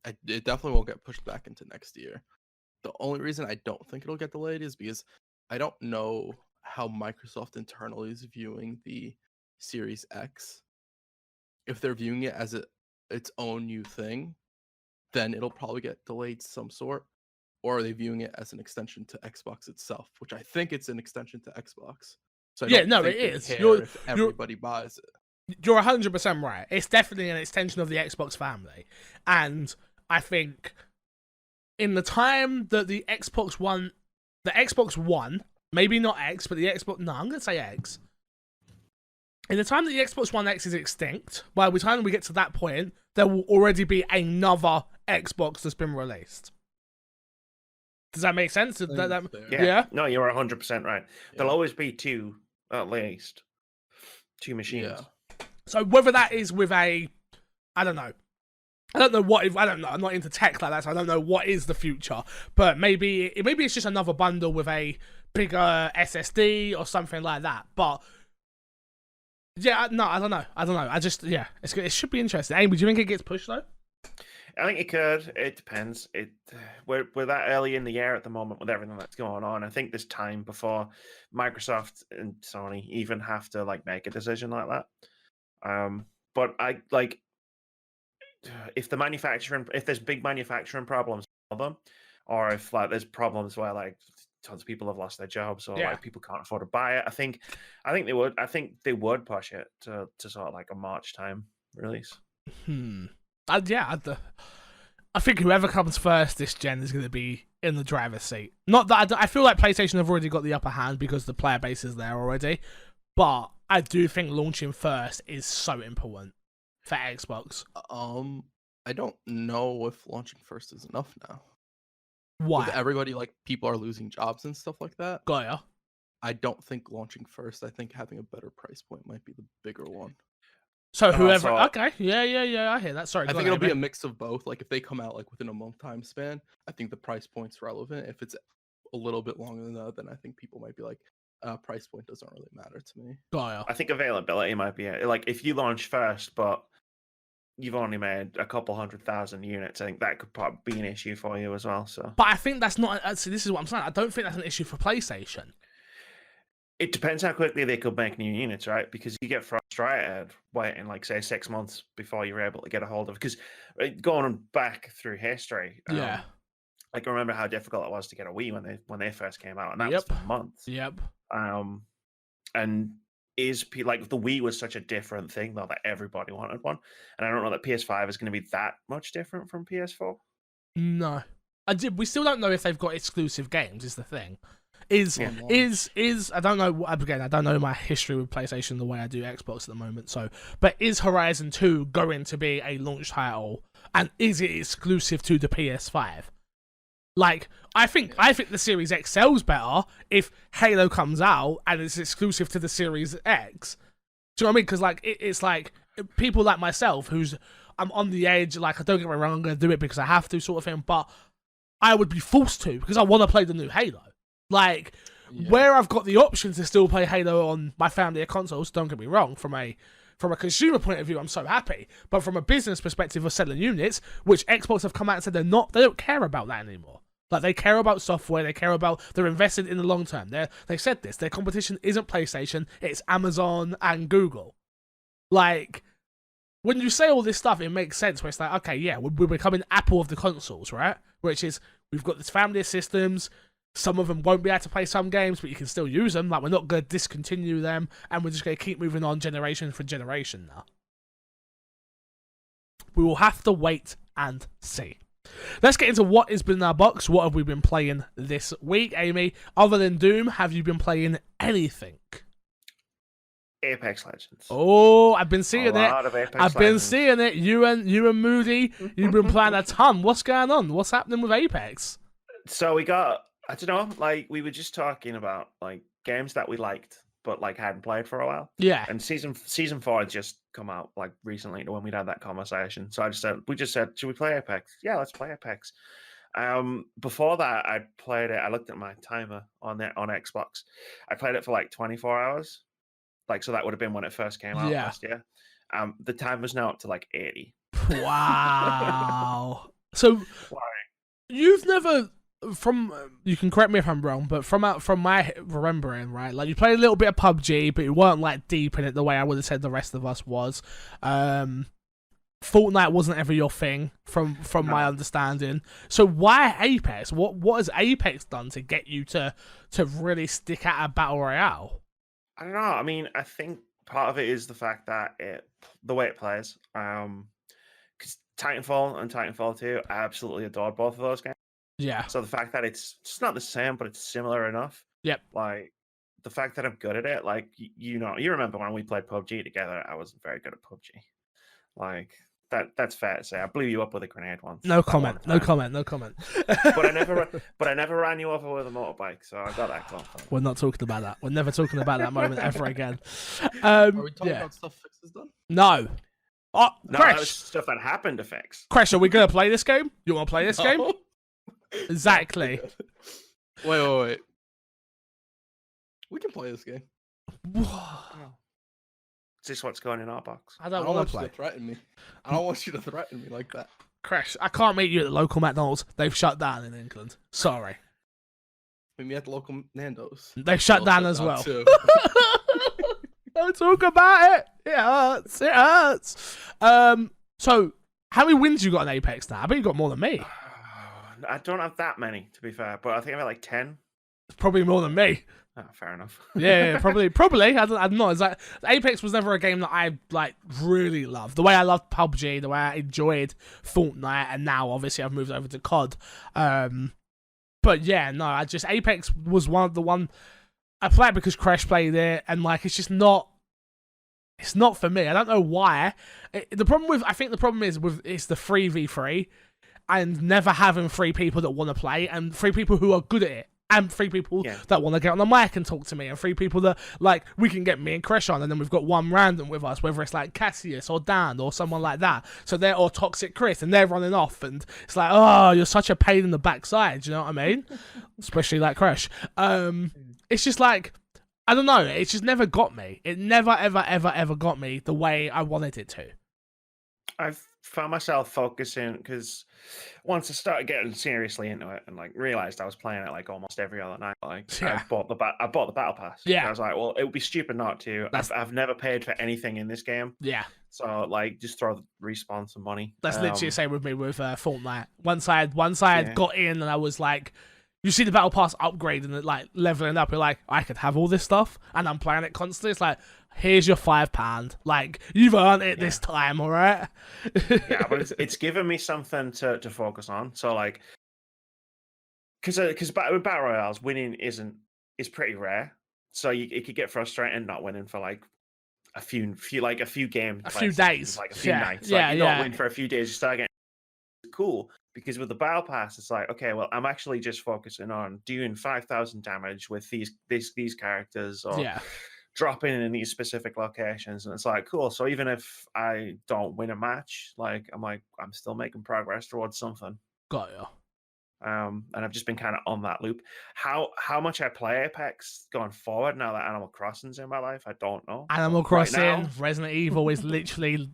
It definitely won't get pushed back into next year. The only reason I don't think it'll get delayed is because I don't know how Microsoft internally is viewing the Series X. If they're viewing it as its own new thing, then it'll probably get delayed some sort. Or are they viewing it as an extension to Xbox itself? Which I think it's an extension to Xbox. So I don't think it is. Care if everybody buys it. You're 100% right. It's definitely an extension of the Xbox family. And I think in the time that the Xbox One, maybe not X, but I'm going to say X. In the time that the Xbox One X is extinct, by the time we get to that point, there will already be another Xbox that's been released. Does that make sense? Yeah. No, you're 100% right. There'll always be two, at least. Two machines. Yeah. So whether that is with I don't know. I don't know. I'm not into tech like that, so I don't know what is the future. But maybe it's just another bundle with a bigger SSD or something like that. But yeah, no, I don't know. It should be interesting. Amy, do you think it gets pushed though? I think it could. It depends. We're that early in the year at the moment with everything that's going on. I think there's time before Microsoft and Sony even have to make a decision like that. But I like if there's big manufacturing problems for them, or if there's problems where tons of people have lost their jobs or people can't afford to buy it. I think they would. I think they would push it to sort of a March time release. I think whoever comes first this gen is going to be in the driver's seat. Not that I feel like PlayStation have already got the upper hand because the player base is there already, but I do think launching first is so important for Xbox. I don't know if launching first is enough now. Why? With everybody, people are losing jobs and stuff like that. Got ya. I don't think launching first. I think having a better price point might be the bigger one. So whoever, okay, yeah, I hear that. Sorry, I think it'll be a mix of both. If they come out within a month time span, I think the price point's relevant. If it's a little bit longer than that, then I think people might be price point doesn't really matter to me. I think availability might be if you launch first, but you've only made a couple 100,000 units. I think that could probably be an issue for you as well. So, but I think that's not. See, this is what I'm saying. I don't think that's an issue for PlayStation. It depends how quickly they could make new units, right? Because you get frustrated waiting, say, 6 months before you're able to get a hold of it. Because going back through history, I can remember how difficult it was to get a Wii when they first came out, and that was for months. Yep. And the Wii was such a different thing though that everybody wanted one, and I don't know that PS5 is going to be that much different from PS4. No, we still don't know if they've got exclusive games. Is the thing. Is I don't know, again, I don't know my history with PlayStation the way I do Xbox at the moment, but is Horizon 2 going to be a launch title, and is it exclusive to the PS5? I think the Series X sells better if Halo comes out and it's exclusive to the Series X. Do you know what I mean? Because it's people like myself I'm on the edge, I don't get me wrong, I'm going to do it because I have to sort of thing, but I would be forced to because I want to play the new Halo. Where I've got the option to still play Halo on my family of consoles, don't get me wrong, from a consumer point of view, I'm so happy. But from a business perspective of selling units, which Xbox have come out and said they don't care about that anymore. They care about software, they're invested in the long term. They said this, their competition isn't PlayStation, it's Amazon and Google. When you say all this stuff, it makes sense where it's okay, yeah, we're becoming Apple of the consoles, right? Which is, we've got this family of systems. Some of them won't be able to play some games, but you can still use them. We're not going to discontinue them, and we're just going to keep moving on generation for generation now. We will have to wait and see. Let's get into what has been in our box. What have we been playing this week, Amy? Other than Doom, have you been playing anything? Apex Legends. Oh, I've been seeing A it. lot of Apex I've been Legends. seeing it. You and Moody, you've been playing a ton. What's going on? What's happening with Apex? So we got, I don't know, like we were just talking about like games that we liked but like hadn't played for a while. Yeah. And season 4 had just come out like recently when we'd had that conversation. So we just said, should we play Apex? Yeah, let's play Apex. Before that, I played it. I looked at my timer on Xbox. I played it for like 24 hours. Like, so that would have been when it first came out last year. The timer's now up to like 80. Wow. So you've never, from, you can correct me if I'm wrong, but from my remembering, right? Like you played a little bit of PUBG, but you weren't like deep in it the way I would have said the rest of us was. Fortnite wasn't ever your thing, from my understanding. So why Apex? What has Apex done to get you to really stick at a battle royale? I don't know. I mean, I think part of it is the fact that the way it plays. Because Titanfall and Titanfall 2, I absolutely adored both of those games. Yeah. So the fact that it's not the same, but it's similar enough. Yep. Like the fact that I'm good at it. Like you remember when we played PUBG together? I wasn't very good at PUBG. Like that's fair to say. I blew you up with a grenade once. No comment. No comment. But I never ran you over with a motorbike, so I got that going. We're not talking about that. We're never talking about that moment ever again. Are we talking about stuff Fix has done? No. Oh, No, Crash. that was stuff that happened to Fix. Crash, are we gonna play this game? You want to play this game? Exactly. Wait. We can play this game. Is this what's going in our box? I I don't don't want want to you play. to threaten me. I don't want you to threaten me like that. Crash, I can't meet you at the local McDonald's. They've shut down in England. Sorry. Meet me at the local Nando's. They've shut They'll down as well. too. Don't talk about it. It hurts. It hurts. So how many wins you got in Apex now? I bet you got more than me. I don't have that many, to be fair, but I think I've got like 10. It's probably more than me. Oh, fair enough. Yeah, probably. I don't know. It's like Apex was never a game that I like really loved. The way I loved PUBG, the way I enjoyed Fortnite, and now obviously I've moved over to COD. But yeah, no, Apex was one I played because Crash played it, and like it's just not. It's not for me. I don't know why. I think the problem is it's the 3v3, and never having 3 people that want to play, and 3 people who are good at it. And 3 people that want to get on the mic and talk to me, and 3 people that, like, we can get me and Crash on, and then we've got one random with us, whether it's, like, Cassius or Dan or someone like that. So or Toxic Chris, and they're running off, and it's like, oh, you're such a pain in the backside, you know what I mean? Especially, like, Crash. It's just, like, I don't know, it's just never got me. It never, ever, ever, ever got me the way I wanted it to. I've found myself focusing because once I started getting seriously into it and like realized I was playing it like almost every other night, like I bought the battle pass. Yeah, I was like, well, it would be stupid not to. I've never paid for anything in this game. Yeah. So like, just throw the respawn some money. That's literally the same with me with Fortnite. Once I had got in and I was like, you see the battle pass upgrade and like leveling up, you're like, I could have all this stuff, and I'm playing it constantly. It's like, here's your £5. Like, you've earned it this time, all right? Yeah, but it's given me something to focus on. So like, because with battle royales, winning is pretty rare. So it could get frustrating not winning for like a few games, a few days, like a few nights. Yeah, like, you not win for a few days, you start getting cool. Because with the battle pass, it's like, okay, well, I'm actually just focusing on doing 5,000 damage with these characters, or dropping in these specific locations, and it's like, cool. So even if I don't win a match, like I'm still making progress towards something. Got you. And I've just been kind of on that loop. How much I play Apex going forward now that Animal Crossing's in my life, I don't know. Animal Crossing, right now, Resident Evil is literally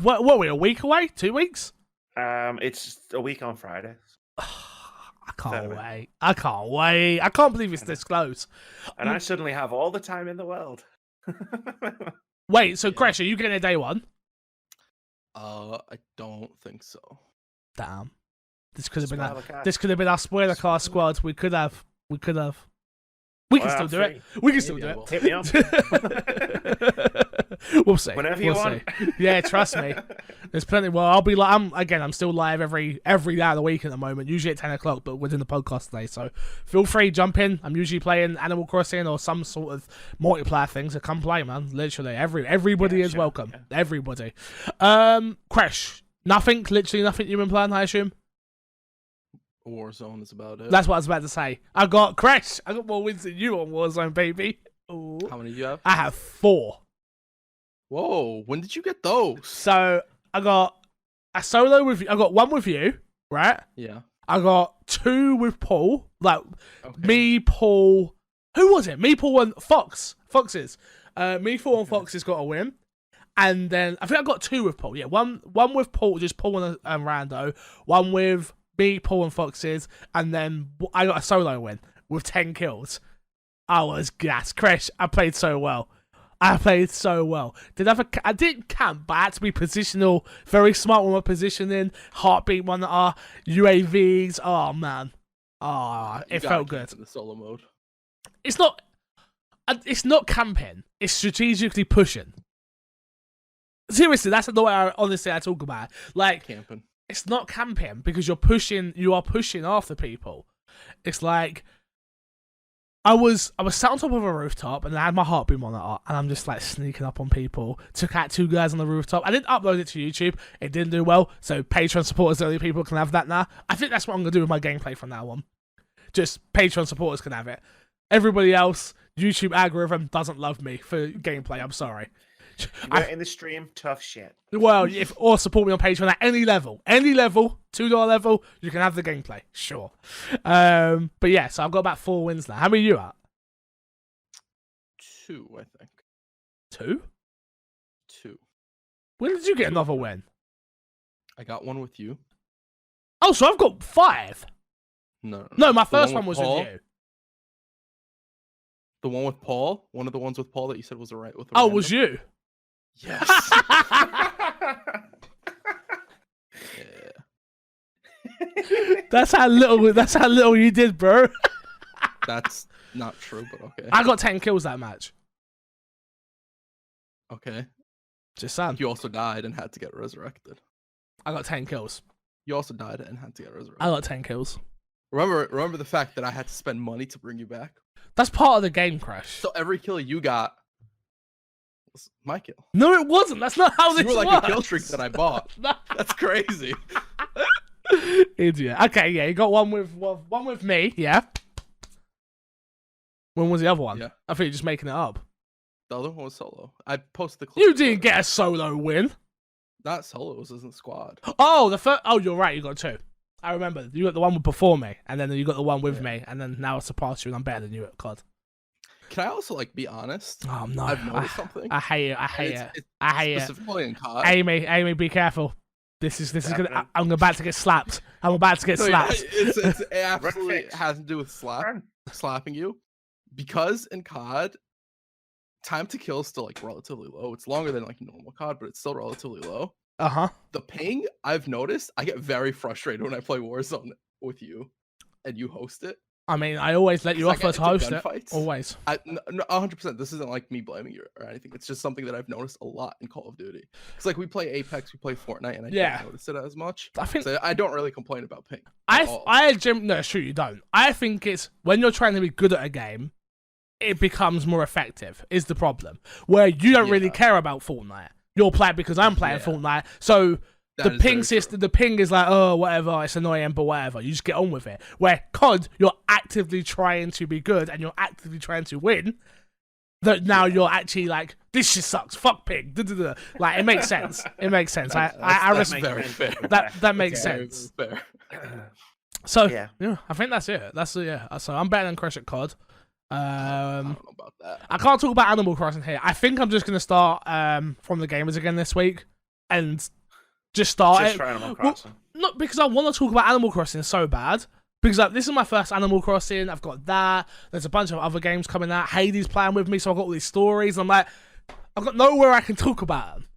what are we, a week away? 2 weeks? It's a week on Friday. I can't wait. I can't wait. I can't believe it's this close. And I suddenly have all the time in the world. Wait, so Crash, are you getting a day one? I don't think so. Damn. This could have been our spoiler cast squad. We could have. We can still do it. We can still do it. Hit me up. We'll see. Whenever you we'll want. See. Yeah, trust me. There's plenty. Well, I'll be like, I'm still live every day of the week at the moment, usually at 10 o'clock, but we're doing the podcast today, so feel free, jump in. I'm usually playing Animal Crossing or some sort of multiplayer thing, so come play, man. Literally, everybody is welcome. Yeah. Everybody. Crash, literally nothing you've been playing, I assume? Warzone is about it. That's what I was about to say. I got more wins than you on Warzone, baby. Ooh. How many do you have? I have 4. Whoa, when did you get those? So I got a solo with you. I got 1 with you, right? Yeah. I got 2 with Paul. Like me, Paul. Who was it? Me, Paul, and Foxes. Me, Paul, and Foxes got a win. And then I think I got 2 with Paul. Yeah, one with Paul, just Paul and Rando. 1 with me, Paul, and Foxes. And then I got a solo win with 10 kills. I was gassed. Crash, I played so well. I didn't camp, but I had to be positional, very smart with my positioning, heartbeat monitor, UAVs. Oh, man. It felt good. In the solo mode. It's not camping. It's strategically pushing. Seriously, that's the way I talk about it. Like, camping. It's not camping because you are pushing after people. It's like, I was sat on top of a rooftop and I had my heartbeat monitor and I'm just like sneaking up on people. Took out 2 guys on the rooftop. I didn't upload it to YouTube. It didn't do well. So Patreon supporters, the only people can have that now. I think that's what I'm going to do with my gameplay from now on. Just Patreon supporters can have it. Everybody else, YouTube algorithm doesn't love me for gameplay. I'm sorry. In the stream, tough shit. Well, or support me on Patreon at any level, $2 level, you can have the gameplay, sure. But yeah, so I've got about 4 wins now. How many are you at? 2, I think. 2? 2. When did you get another win? I got 1 with you. Oh, so I've got 5. No, my first one was with you. The one with Paul, one of the ones with Paul that you said was right with. Oh, was you? Yes. Yeah. That's how little you did, bro. That's not true, but okay. I got 10 kills that match. Okay. Just saying. You also died and had to get resurrected. I got 10 kills. You also died and had to get resurrected. I got 10 kills. Remember the fact that I had to spend money to bring you back? That's part of the game, Crash. So every kill you got was my kill. No, it wasn't. That's not how this works. You were like a kill streak that I bought. That's crazy. Idiot. Okay, yeah, you got one with me, yeah. When was the other one? Yeah. I think you're just making it up. The other one was solo. I posted the clip. You didn't get a solo win. Not solo, it was in squad. Oh, you're right, you got 2. I remember. You got the one with before me, and then you got the one with me, and then now I surpassed you and I'm better than you at COD. Can I also be honest? Oh no. I've noticed something. I hate it. I hate it. Specifically in COD. Amy, be careful. This is gonna. I'm about to get slapped. I'm about to get slapped. It absolutely has to do with slapping you, because in COD, time to kill is still relatively low. It's longer than normal COD, but it's still relatively low. The ping, I've noticed, I get very frustrated when I play Warzone with you, and you host it. I mean, I always let you offer to host it. Always. 100%. This isn't me blaming you or anything. It's just something that I've noticed a lot in Call of Duty. Because we play Apex, we play Fortnite, and I don't notice it as much. So I don't really complain about ping. No, it's true, you don't. I think it's when you're trying to be good at a game, it becomes more effective. Is the problem where you don't really care about Fortnite. You're playing because I'm playing Fortnite, so the ping system, the ping is whatever, it's annoying, but whatever. You just get on with it. Where COD, you're actively trying to be good and you're actively trying to win. That now you're actually this shit sucks. Fuck ping. It makes sense. It makes sense. That's very fair. That makes sense. Fair. So yeah, I think that's it. So I'm better than Crash at COD. I don't know about that. I can't talk about Animal Crossing here. I think I'm just gonna start from the gamers again this week and just start just it. For Animal Crossing. Not because I want to talk about Animal Crossing so bad. Because this is my first Animal Crossing. I've got that. There's a bunch of other games coming out. Hades playing with me, so I've got all these stories. I'm I've got nowhere I can talk about them.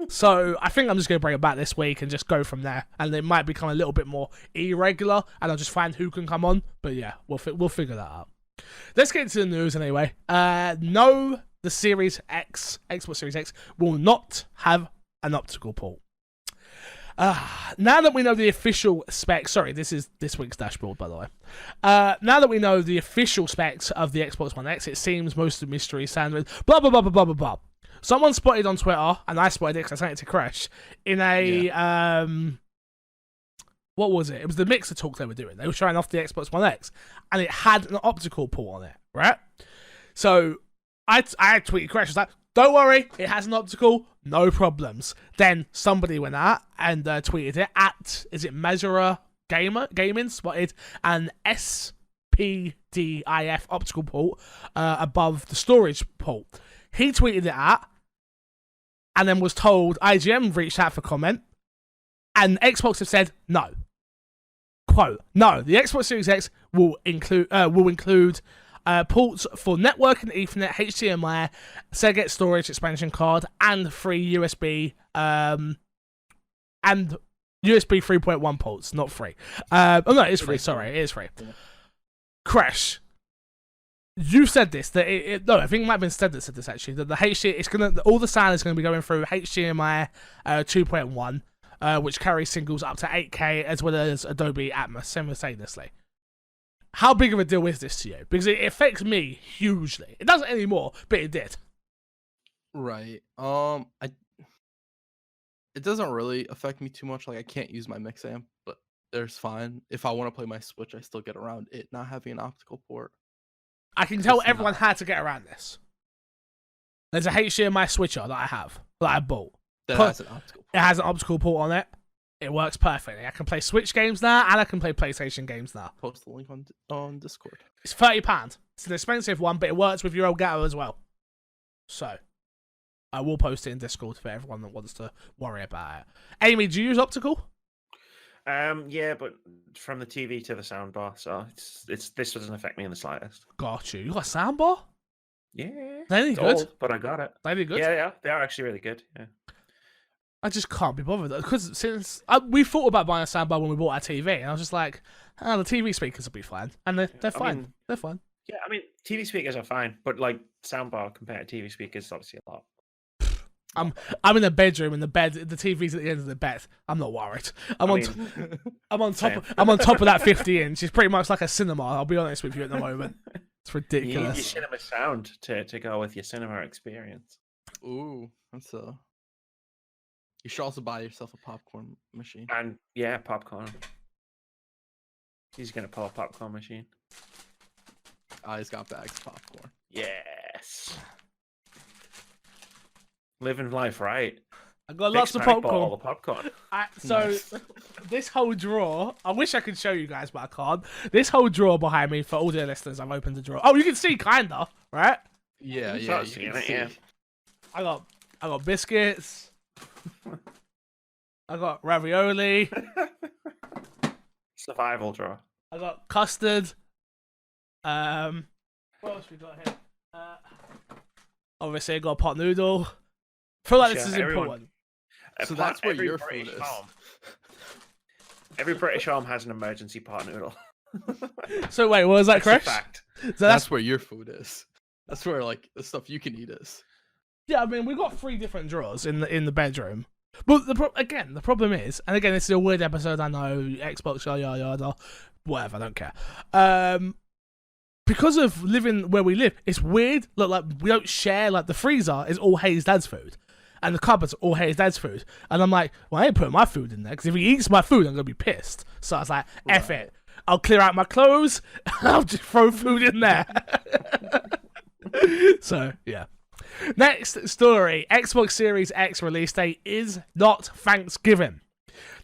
So I think I'm just gonna bring it back this week and just go from there. And it might become a little bit more irregular, and I'll just find who can come on. But yeah, we'll figure that out. Let's get into the news anyway. No the Series X, Xbox Series X, will not have an optical port. Now that we know the official specs, sorry, this is this week's dashboard, by the way. Now that we know the official specs of the Xbox One X, it seems most of the mystery sounded blah blah blah blah blah blah blah. Someone spotted on Twitter, and I spotted it because I sent it to Crash in a what was it? It was the Mixer talk they were doing. They were showing off the Xbox One X, and it had an optical port on it, right? So I tweeted Crash, was like, don't worry, it has an optical, no problems. Then somebody went out and tweeted it at, is it Measurer Gaming, spotted an SPDIF optical port above the storage port. He tweeted it at, and then was told IGN reached out for comment, and Xbox have said no. Quote, no, the Xbox Series X will include ports for network and Ethernet, HDMI, SEGA storage expansion card, and free USB and USB 3.1 ports, not free. Oh no, it is free. Sorry, it is free. Yeah. Crash, you said this that no, I think it might have been Stead that said this actually. That the HDMI, it's gonna, all the sound is gonna be going through HDMI 2.1, which carries singles up to 8K as well as Dolby Atmos simultaneously. How big of a deal is this to you? Because it affects me hugely. It doesn't anymore, but it did. Right. It doesn't really affect me too much. Like, I can't use my mix amp, but there's fine. If I want to play my Switch, I still get around it not having an optical port. I can tell everyone how to get around this. There's a HDMI switcher that I have, that I bought. That has an optical port. It has an optical port on it. It works perfectly. I can play Switch games now, and I can play PlayStation games now. Post the link on Discord. It's £30. It's an expensive one, but it works with your Elgato as well. So, I will post it in Discord for everyone that wants to worry about it. Amy, do you use optical? Yeah, but from the TV to the soundbar, so it's this doesn't affect me in the slightest. Got you. You got a soundbar? Yeah. They any good? Old, but I got it. They any good? Yeah, they are actually really good. Yeah. I just can't be bothered because since we thought about buying a soundbar when we bought our TV, and I was just like, oh, the TV speakers will be fine, and they're fine. They're fine. Yeah, I mean, TV speakers are fine, but like soundbar compared to TV speakers is obviously a lot. I'm in the bedroom, and the TV's at the end of the bed. I'm not worried. I'm on top of that 50-inch. It's pretty much like a cinema. I'll be honest with you at the moment. It's ridiculous. You need your cinema sound to go with your cinema experience. Ooh, that's a. You should also buy yourself a popcorn machine. And yeah, popcorn. He's gonna pull a popcorn machine. He's got bags of popcorn. Yes. Living life right. I got lots of popcorn. All the popcorn. This whole drawer, I wish I could show you guys, but I can't. This whole drawer behind me, for audio listeners, I've opened the drawer. Oh, you can see, kinda, right? Yeah. You can see. I got biscuits. I got ravioli. Survival drawer. I got custard. What else we got here? Obviously, I got a pot noodle. I feel like this is important. So that's what your food is. Every British home has an emergency pot noodle. So wait, what was that, Chris? Fact. So that's where your food is. That's where like the stuff you can eat is. Yeah, I mean, we've got 3 different drawers in the bedroom. But the problem is, and again, this is a weird episode, I know, Xbox, yada, whatever, I don't care. Because of living where we live, it's weird. Look, like, we don't share, like, the freezer is all Hayes' dad's food. And the cupboard's all Hayes' dad's food. And I'm like, well, I ain't putting my food in there, because if he eats my food, I'm going to be pissed. So I was like, F it. I'll clear out my clothes, and I'll just throw food in there. So, yeah. Next story, Xbox Series X release date is not Thanksgiving.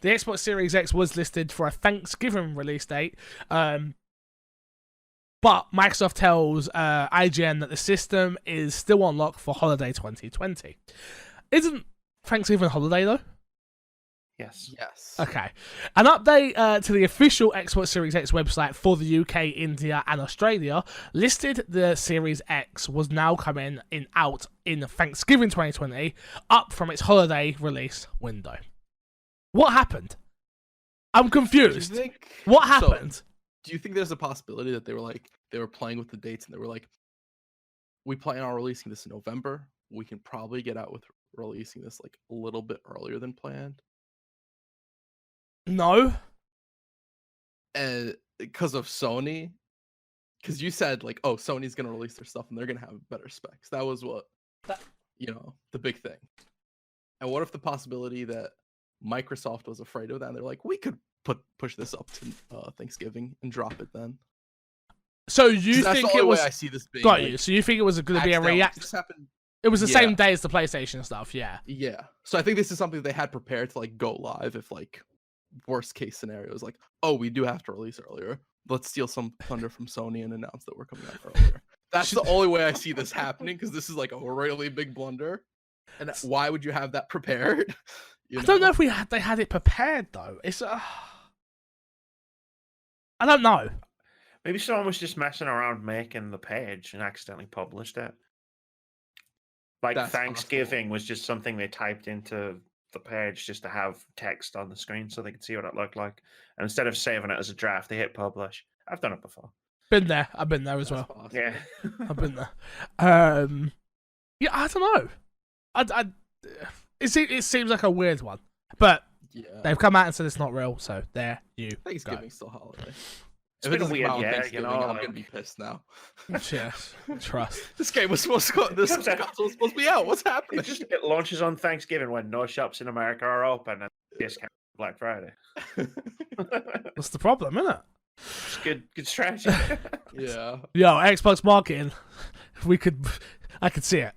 The Xbox Series X was listed for a Thanksgiving release date, but Microsoft tells IGN that the system is still on lock for holiday 2020. Isn't Thanksgiving a holiday, though? Yes. Okay. An update to the official Xbox Series X website for the UK, India, and Australia listed the Series X was now coming out in Thanksgiving 2020, up from its holiday release window. What happened? I'm confused. What happened? Do you think there's a possibility that they were playing with the dates and they were like, we plan on releasing this in November. We can probably get out with releasing this like a little bit earlier than planned. No. And because of Sony, because you said like, oh, Sony's gonna release their stuff and they're gonna have better specs. That was what the big thing. And what if the possibility that Microsoft was afraid of that and they're like, we could push this up to Thanksgiving and drop it then. So you that's think the it only was way I see this being, got like, you? So you think it was going to be a react? This happened. It was the Yeah. same day as the PlayStation stuff, yeah. Yeah. So I think this is something they had prepared to like go live if like worst case scenario is like, oh, we do have to release earlier. Let's steal some thunder from Sony and announce that we're coming out earlier. That's the only way I see this happening because this is like a really big blunder. And why would you have that prepared? I don't know if they had it prepared though. It's I don't know. Maybe someone was just messing around making the page and accidentally published it. Like That's Thanksgiving possible. was just something they typed into the page just to have text on the screen so they could see what it looked like. And instead of saving it as a draft, they hit publish. I've done it before. Been there. I've been there as That's well. possible. Yeah. I've been there. Yeah, I don't know. It seems like a weird one, but Yeah. they've come out and said it's not real. So there you Thanksgiving's still holiday. It's If it been a doesn't weird come out on year, Thanksgiving, you know. I'm gonna be pissed now. go. Yes, trust. This game was supposed to go. This Comes out- console was supposed to be out. What's happening? It launches on Thanksgiving when no shops in America are open and discount Black Friday. That's the problem, isn't it? It's good strategy. Yeah. Yo, Xbox marketing. I could see it.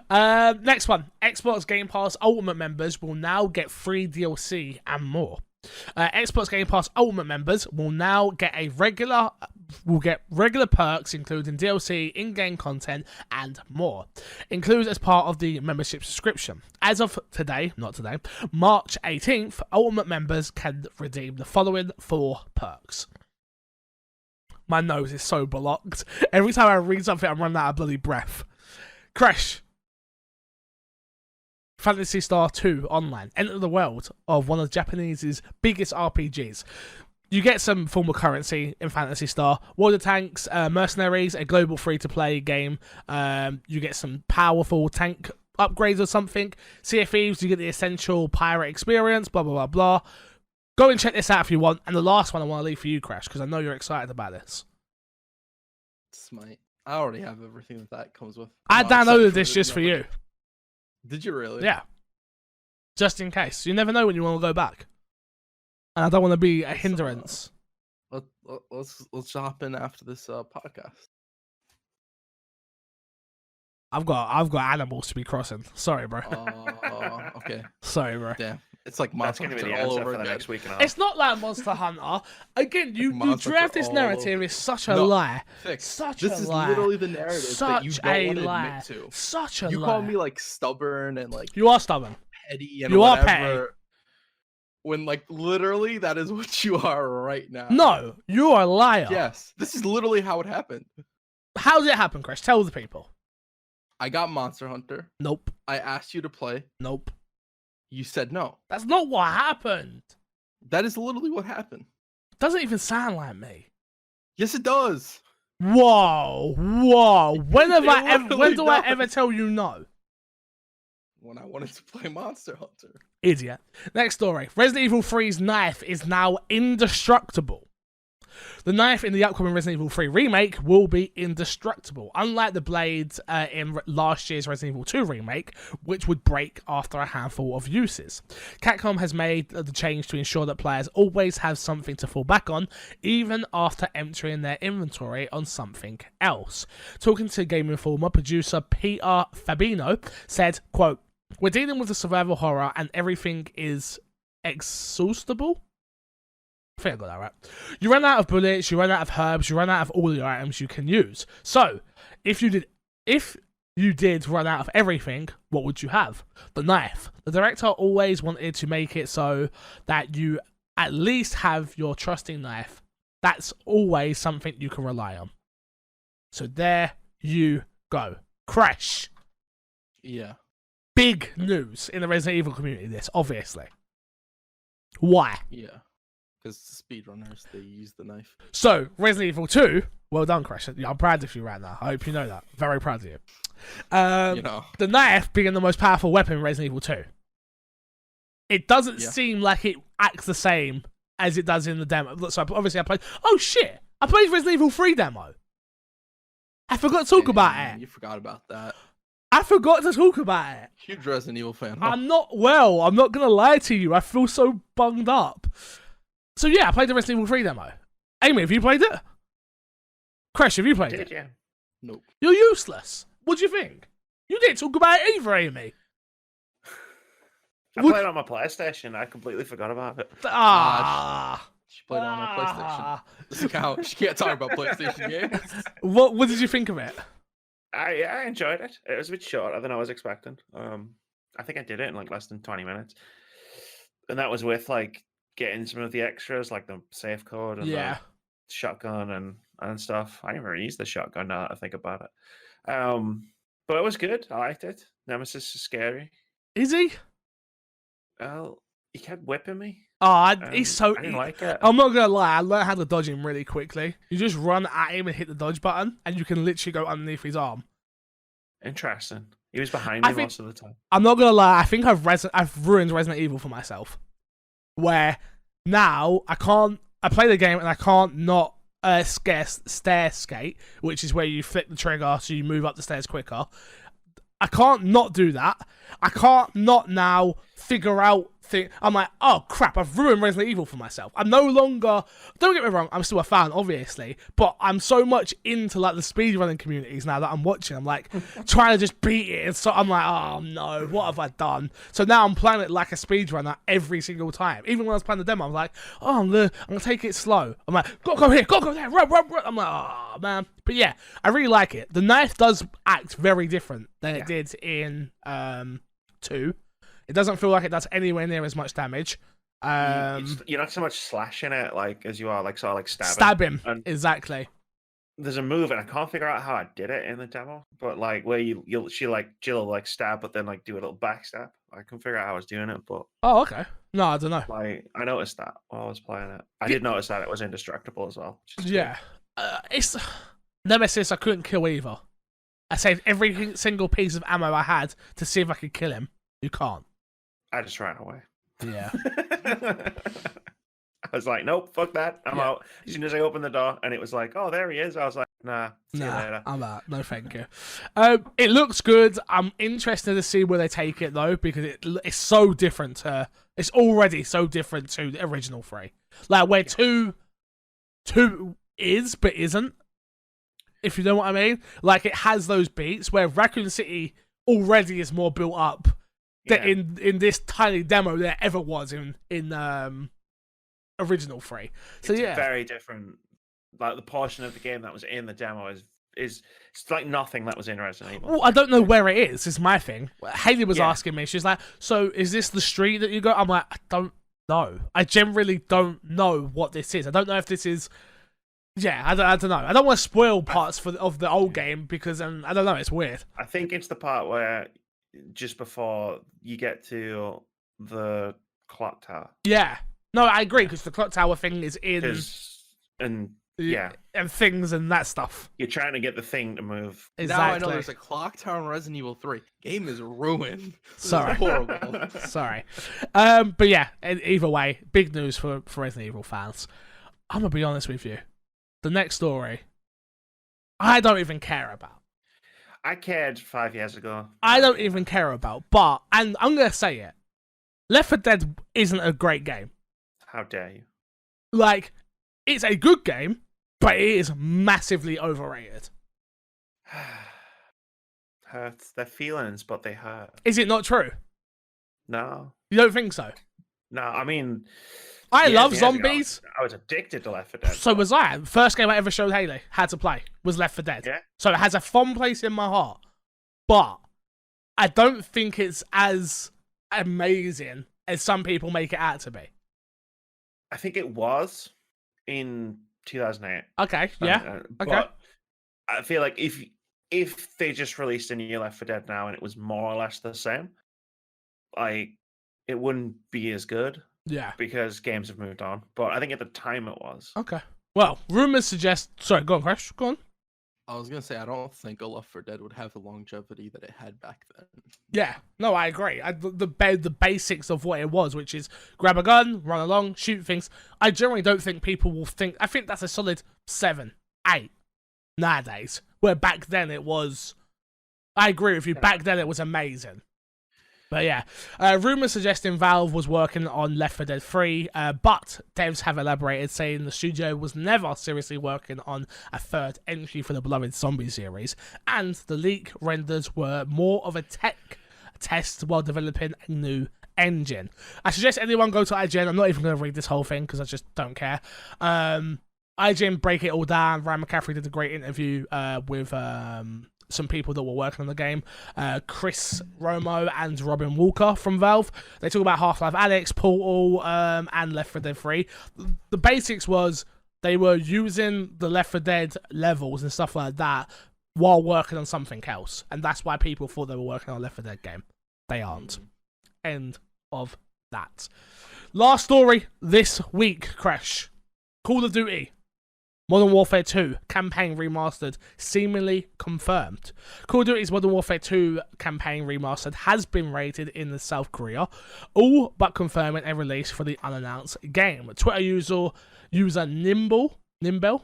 Next one. Xbox Game Pass Ultimate members will now get free DLC and more. Xbox Game Pass Ultimate members will now get regular perks, including DLC, in-game content, and more. Included as part of the membership subscription. As of March 18th, Ultimate members can redeem the following 4 perks. My nose is so blocked. Every time I read something, I'm running out of bloody breath. Crash. Phantasy Star 2 Online. Enter the world of one of Japanese's biggest RPGs. You get some form of currency in Phantasy Star. Water tanks, mercenaries, a global free-to-play game. You get some powerful tank upgrades or something. Sea of Thieves, you get the essential pirate experience, blah, blah, blah, blah. Go and check this out if you want. And the last one I want to leave for you, Crash, because I know you're excited about this. Smite. I already have everything that comes with. I I'm not excited downloaded for this it just for enough. you. Did you really? Yeah. Just in case. You never know when you want to go back. And I don't want to be a hindrance. Let's hop in after this podcast. I've got animals to be crossing. Sorry, bro. Okay. Sorry, bro. Damn. It's like That's Monster going to be Hunter the all answer over for the again. next week and a half. It's not like Monster Hunter. Again, you Monster draft Hunter this all narrative over. is such a No, lie. Fix. Such This a is lie. literally the narrative that you Such don't a want to lie. admit to. Such a You lie. call me like stubborn and like You are stubborn. petty and You are whatever. petty. When like literally that is what you are right now. No, you are a liar. Yes. This is literally how it happened. How did it happen, Chris? Tell the people. I got Monster Hunter. Nope. I asked you to play. Nope. You said no. That's not what happened. That is literally what happened. Doesn't even sound like me. Yes, it does. Whoa. When have I ever? literally When do I does. ever tell you no? When I wanted to play Monster Hunter. Idiot. Next story. Resident Evil 3's knife is now indestructible. The knife in the upcoming Resident Evil 3 remake will be indestructible, unlike the blades in last year's Resident Evil 2 remake, which would break after a handful of uses. Capcom has made the change to ensure that players always have something to fall back on, even after emptying their inventory on something else. Talking to Game Informer, producer Peter Fabino said, quote, "We're dealing with a survival horror and everything is exhaustible." I think I got that right. You run out of bullets, you run out of herbs, you run out of all the items you can use. So, if you did run out of everything, what would you have? The knife. The director always wanted to make it so that you at least have your trusting knife. That's always something you can rely on. So there you go. Crash. Yeah. Big news in the Resident Evil community, this, obviously. Why? Yeah. because speedrunners they use the knife. So, Resident Evil 2, well done, Crash. Yeah, I'm proud of you right now. I hope you know that. Very proud of you. You know, The knife being the most powerful weapon in Resident Evil 2. It doesn't seem like it acts the same as it does in the demo. So, obviously, I played. Oh, shit! I played Resident Evil 3 demo. I forgot to talk about it. You forgot about that. I forgot to talk about it. Huge Resident Evil fan. I'm not gonna lie to you. I feel so bunged up. So yeah, I played the Resident Evil 3 demo. Amy, have you played it? Crash, have you played it? Yeah. Nope. You're useless. What do you think? You didn't talk about it either, Amy. I played it on my PlayStation. I completely forgot about it. She played it on her PlayStation. Doesn't count. She can't talk about PlayStation games. What did you think of it? I enjoyed it. It was a bit shorter than I was expecting. I think I did it in like less than 20 minutes, and that was with like getting some of the extras, like the safe code and the shotgun and stuff. I never used the shotgun now that I think about it. But it was good. I liked it. Nemesis is scary. Is he? Well, he kept whipping me. He's so. I didn't like it. I'm not gonna lie. I learned how to dodge him really quickly. You just run at him and hit the dodge button, and you can literally go underneath his arm. Interesting. He was behind me most of the time. I'm not gonna lie. I think I've ruined Resident Evil for myself. Where now I play the game and I can't not stair skate, which is where you flick the trigger so you move up the stairs quicker. I can't not do that. I can't not now figure out things. I'm like, oh crap, I've ruined Resident Evil for myself. I'm no longer, don't get me wrong, I'm still a fan, obviously, but I'm so much into like the speedrunning communities now that I'm watching. I'm like trying to just beat it. And so I'm like, oh no, what have I done? So now I'm playing it like a speedrunner every single time. Even when I was playing the demo, I'm like, oh, I'm gonna take it slow. I'm like, go here, go there, run. I'm like, oh man. But yeah, I really like it. The knife does act very different than it did in 2. It doesn't feel like it does anywhere near as much damage. You're not so much slashing it like as you are like sort of like stabbing. Stab him, And exactly. there's a move, and I can't figure out how I did it in the demo, but like where Jill will like stab, but then like do a little backstab. I couldn't figure out how I was doing it, but Oh, okay. No, I don't know. like I noticed that while I was playing it. I did notice that it was indestructible as well. Yeah, it's Nemesis. I couldn't kill either. I saved every single piece of ammo I had to see if I could kill him. You can't. I just ran away. Yeah. I was like, nope, fuck that. I'm out. As soon as I opened the door and it was like, oh, there he is. I was like, nah, see you later. I'm out. No, thank you. It looks good. I'm interested to see where they take it though, because it's so different to. It's already so different to the original 3. Like where 2 is but isn't. If you know what I mean. Like it has those beats where Raccoon City already is more built up than in this tiny demo there ever was in original 3. So it's very different. Like the portion of the game that was in the demo is it's like nothing that was in Resident Evil. Well, I don't know where it is my thing. Haley was asking me, she's like, so is this the street that you go? I'm like, I don't know. I generally don't know what this is. I don't know if this is I don't know. I don't want to spoil parts of the old game because I don't know, it's weird. I think it's the part where just before you get to the clock tower. Yeah. No, I agree, because the clock tower thing is in... And things and that stuff. You're trying to get the thing to move. Exactly. Now I know there's a clock tower in Resident Evil 3. Game is ruined. Sorry. This is horrible. Sorry. But yeah, either way, big news for Resident Evil fans. I'm going to be honest with you. The next story, I don't even care about. I cared 5 years ago. I don't even care about, and I'm going to say it. Left 4 Dead isn't a great game. How dare you? Like, it's a good game, but it is massively overrated. Hurts their feelings, but they hurt. Is it not true? No. You don't think so? No, I mean... I love zombies. I was addicted to Left 4 Dead. So was I. First game I ever showed Haley had to play was Left 4 Dead. Yeah. So it has a fond place in my heart. But I don't think it's as amazing as some people make it out to be. I think it was in 2008. Okay, yeah. Okay. But I feel like if they just released a new Left 4 Dead now and it was more or less the same, like it wouldn't be as good. Yeah. because games have moved on. But I think at the time it was. Okay. Well, rumors suggest. Sorry, go on, Crash. Go on. I was gonna say I don't think a Left 4 Dead would have the longevity that it had back then. Yeah, no, I agree. The basics of what it was, which is grab a gun, run along, shoot things. I generally don't think people will think. I think that's a solid 7, 8 nowadays. Where back then it was. I agree with you. Back then it was amazing. But yeah, rumors suggesting Valve was working on Left 4 Dead 3, but devs have elaborated, saying the studio was never seriously working on a third entry for the beloved zombie series, and the leak renders were more of a tech test while developing a new engine. I suggest anyone go to IGN. I'm not even going to read this whole thing because I just don't care. IGN break it all down. Ryan McCaffrey did a great interview with some people that were working on the game, Chris Romo and Robin Walker from Valve. They talk about Half-Life Alyx, Portal, and Left 4 Dead 3. The basics was they were using the Left 4 Dead levels and stuff like that while working on something else, and that's why people thought they were working on a Left 4 Dead game. They aren't. End of that. Last story this week, Crash. Call of Duty Modern Warfare 2 campaign remastered seemingly confirmed. Call of Duty's Modern Warfare 2 campaign remastered has been rated in the South Korea, all but confirming a release for the unannounced game. Twitter user Nibel,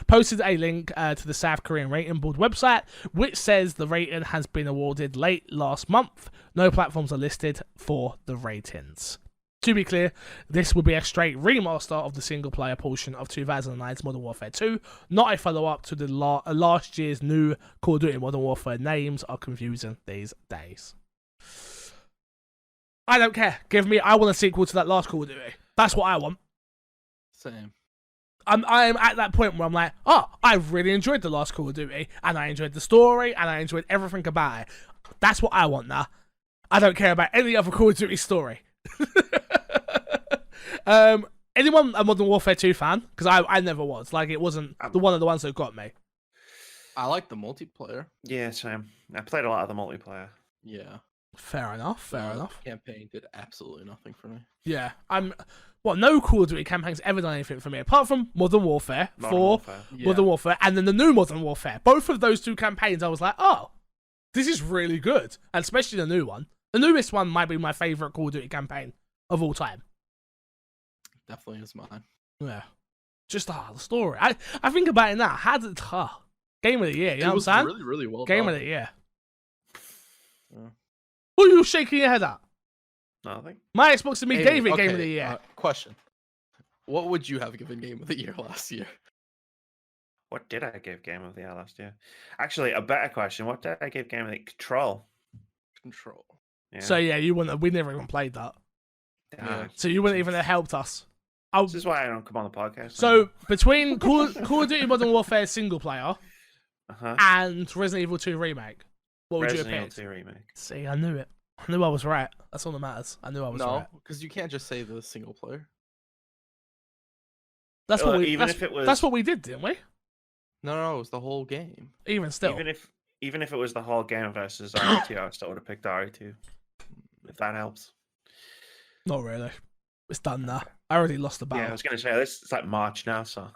posted a link to the South Korean rating board website, which says the rating has been awarded late last month. No platforms are listed for the ratings. To be clear, this will be a straight remaster of the single-player portion of 2009's Modern Warfare 2, not a follow-up to the last year's new Call of Duty Modern Warfare. Names are confusing these days. I don't care. I want a sequel to that last Call of Duty. That's what I want. Same. I'm at that point where I'm like, oh, I really enjoyed the last Call of Duty, and I enjoyed the story, and I enjoyed everything about it. That's what I want now. I don't care about any other Call of Duty story. Anyone a Modern Warfare 2 fan? Because I never was. Like, it wasn't one of the ones that got me. I like the multiplayer. Yeah, same. I played a lot of the multiplayer. Yeah. Fair enough. Campaign did absolutely nothing for me. Yeah, no Call of Duty campaign's ever done anything for me apart from Modern Warfare 4, Modern Warfare, and then the new Modern Warfare. Both of those two campaigns, I was like, oh, this is really good, and especially the new one. The newest one might be my favorite Call of Duty campaign of all time. Definitely is mine. Yeah, just the story. I think about it now. How did Game of the Year? You know what I'm saying? It was really, really well Game done. of the Year. Yeah. Who are you shaking your head at? Nothing. My Xbox and me Hey, gave it okay, Game of the Year. Question: what would you have given Game of the Year last year? What did I give Game of the Year last year? Actually, a better question. What did I give Game of the Control? Control. Yeah. So yeah, you wouldn't. We never even played that. Yeah. So you wouldn't even have helped us. This is why I don't come on the podcast. So between Call of Duty Modern Warfare single player uh-huh. and Resident Evil 2 remake, what would Resident you have Evil picked? 2 remake. See, I knew it. I knew I was right. That's all that matters. I knew I was No, right. because you can't just say the single player. That's what we. Even That's, if it was, that's what we did, didn't we? No, it was the whole game. Even still. even if it was the whole game versus RE2, I still would have picked RE2. If that helps. Not really. It's done now. I already lost the battle. Yeah, I was gonna say this. It's like March now, so.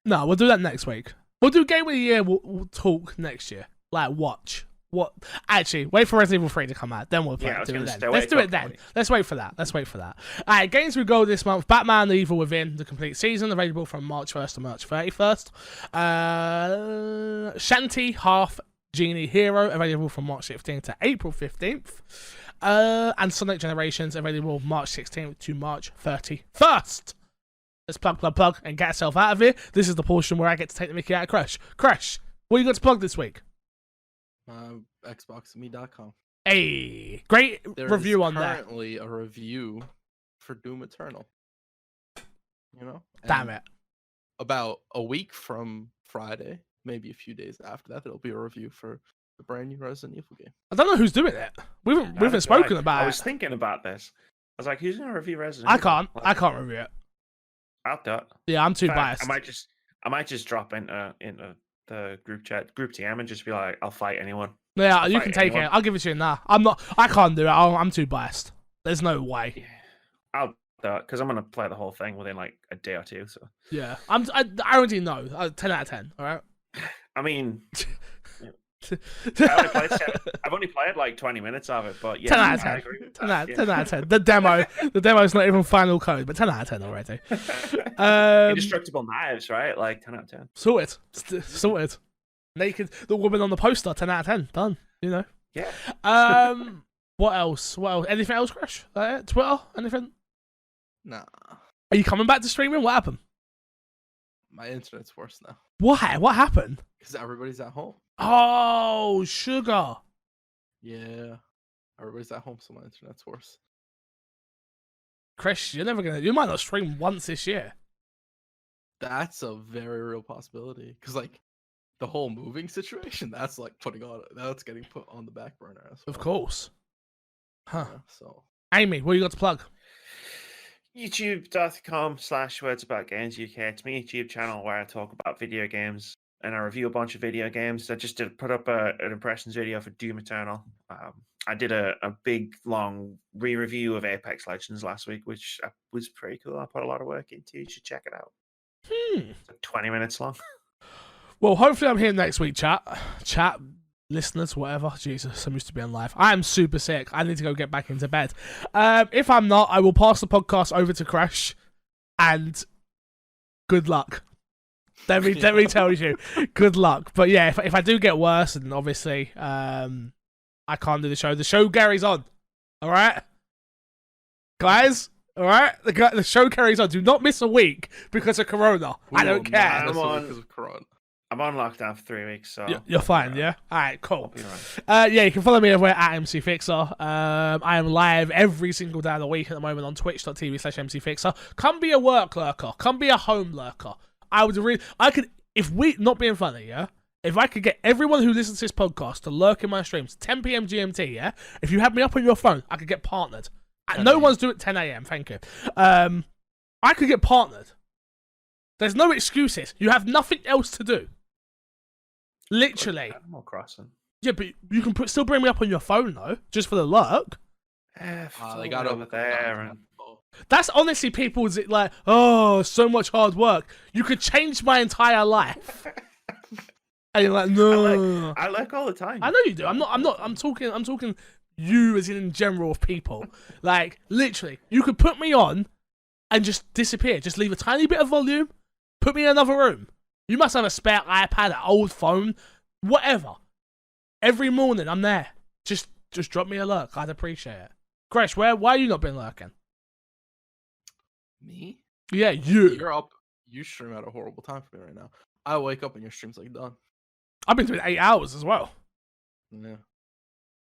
No, we'll do that next week. We'll do Game of the Year. We'll talk next year. Like, watch. What? Actually, wait for Resident Evil 3 to come out. Then we'll play Yeah, it. Do it then. say, Let's do it then. Let's wait for that. All right, games we go this month. Batman: The Evil Within, the complete season, available from March 1st to March 31st. Shanty Half Genie Hero, available from March 15th to April 15th. And Sonic Generations, available March 16th to March 31st. Let's plug, and get yourself out of here. This is the portion where I get to take the mickey out of Crash. Crash, what you got to plug this week? XboxMe.com. Hey, great review on that. Currently a review for Doom Eternal. You know? Damn it. About a week from Friday, maybe a few days after that, there'll be a review for the brand new Resident Evil game. I don't know who's doing it. We haven't spoken about it. I was thinking about this. I was like, who's going to review Resident I Evil? I can't review it. I'll do it. Yeah, I'm too In fact, biased. I might just drop into the group TM and just be like, I'll fight anyone. Yeah, you fight can take anyone. it. I'll give it to you now. I can't do it. I'm too biased. There's no way. Yeah. I'll do it because I'm gonna play the whole thing within like a day or two. So Yeah, I already know. 10 out of 10. All right. I mean, I've only played like 20 minutes of it, but yeah, 10 out of 10. I agree with 10 that, out, 10 out of 10. The demo's not even final code, but 10 out of 10 already. Indestructible knives, right? Like 10 out of 10. Sorted. Naked, the woman on the poster, 10 out of 10. Done. You know. Yeah. What else? Anything else, Crash? Twitter? Anything? Nah, Are you coming back to streaming? What happened? my internet's worse now Why? What happened? because everybody's at home. Oh, sugar. Yeah, everybody's at home, so my internet's worse. Chris, you might not stream once this year. That's a very real possibility because like the whole moving situation, that's like that's getting put on the back burner as well. Of course. Huh. Yeah, so Amy, what you got to plug? YouTube.com/wordsaboutgames UK. It's my YouTube channel where I talk about video games and I review a bunch of video games. I just put up an impressions video for Doom Eternal. I did a big, long re-review of Apex Legends last week, which was pretty cool. I put a lot of work into. You should check it out. It's like 20 minutes long. Well, hopefully I'm here next week, chat, listeners, whatever. Jesus, I'm used to being live. I am super sick. I need to go get back into bed. If I'm not, I will pass the podcast over to Crash, and good luck. Let me tell you, good luck. But yeah, if I do get worse, and obviously I can't do the show carries on. All right, guys. All right, the show carries on. Do not miss a week because of Corona. I don't care. Because of Corona. I'm on lockdown for 3 weeks, so You're fine, yeah? Alright, I'll cool. be around. Yeah, you can follow me everywhere at MC Fixer. I am live every single day of the week at the moment on twitch.tv/MC Fixer. Come be a work lurker. Come be a home lurker. If we, not being funny, yeah? If I could get everyone who listens to this podcast to lurk in my streams, 10 p.m. GMT, yeah? If you had me up on your phone, I could get partnered. No one's doing it 10 a.m., thank you. I could get partnered. There's no excuses. You have nothing else to do. Literally. Animal Crossing. Yeah, but you can still bring me up on your phone, though, just for the lurk. They got over there. And... That's honestly people's, like, oh, so much hard work. You could change my entire life. And you're like, no. I lurk all the time. I know you do. I'm talking you as in general of people. Like, literally, you could put me on and just disappear. Just leave a tiny bit of volume, put me in another room. You must have a spare iPad, an old phone, whatever. Every morning I'm there. Just drop me a lurk. I'd appreciate it. Crash, why are you not been lurking? Me? Yeah, you. You're up. You stream at a horrible time for me right now. I wake up and your stream's like done. I've been doing 8 hours as well. Yeah.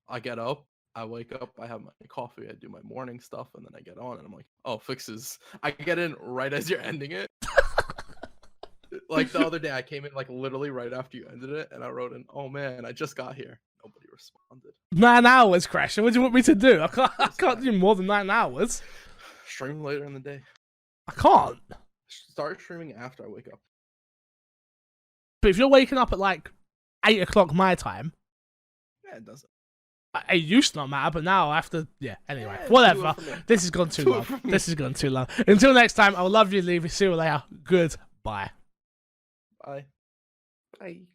I get up. I wake up. I have my coffee. I do my morning stuff, and then I get on, and I'm like, "Oh, fixes." I get in right as you're ending it. Like the other day, I came in like literally right after you ended it, and I wrote in, "Oh man, I just got here." Nobody responded. 9 hours, Crash. What do you want me to do? I can't do more than 9 hours. Stream later in the day. I can't. Start streaming after I wake up. But if you're waking up at like 8 o'clock my time, yeah, it doesn't. It used to not matter, but now I have to. Yeah. Anyway, Yeah, whatever. This has gone too long. This has gone too long. Until next time, I'll love you, leave you. See you later. Goodbye. Bye. Bye.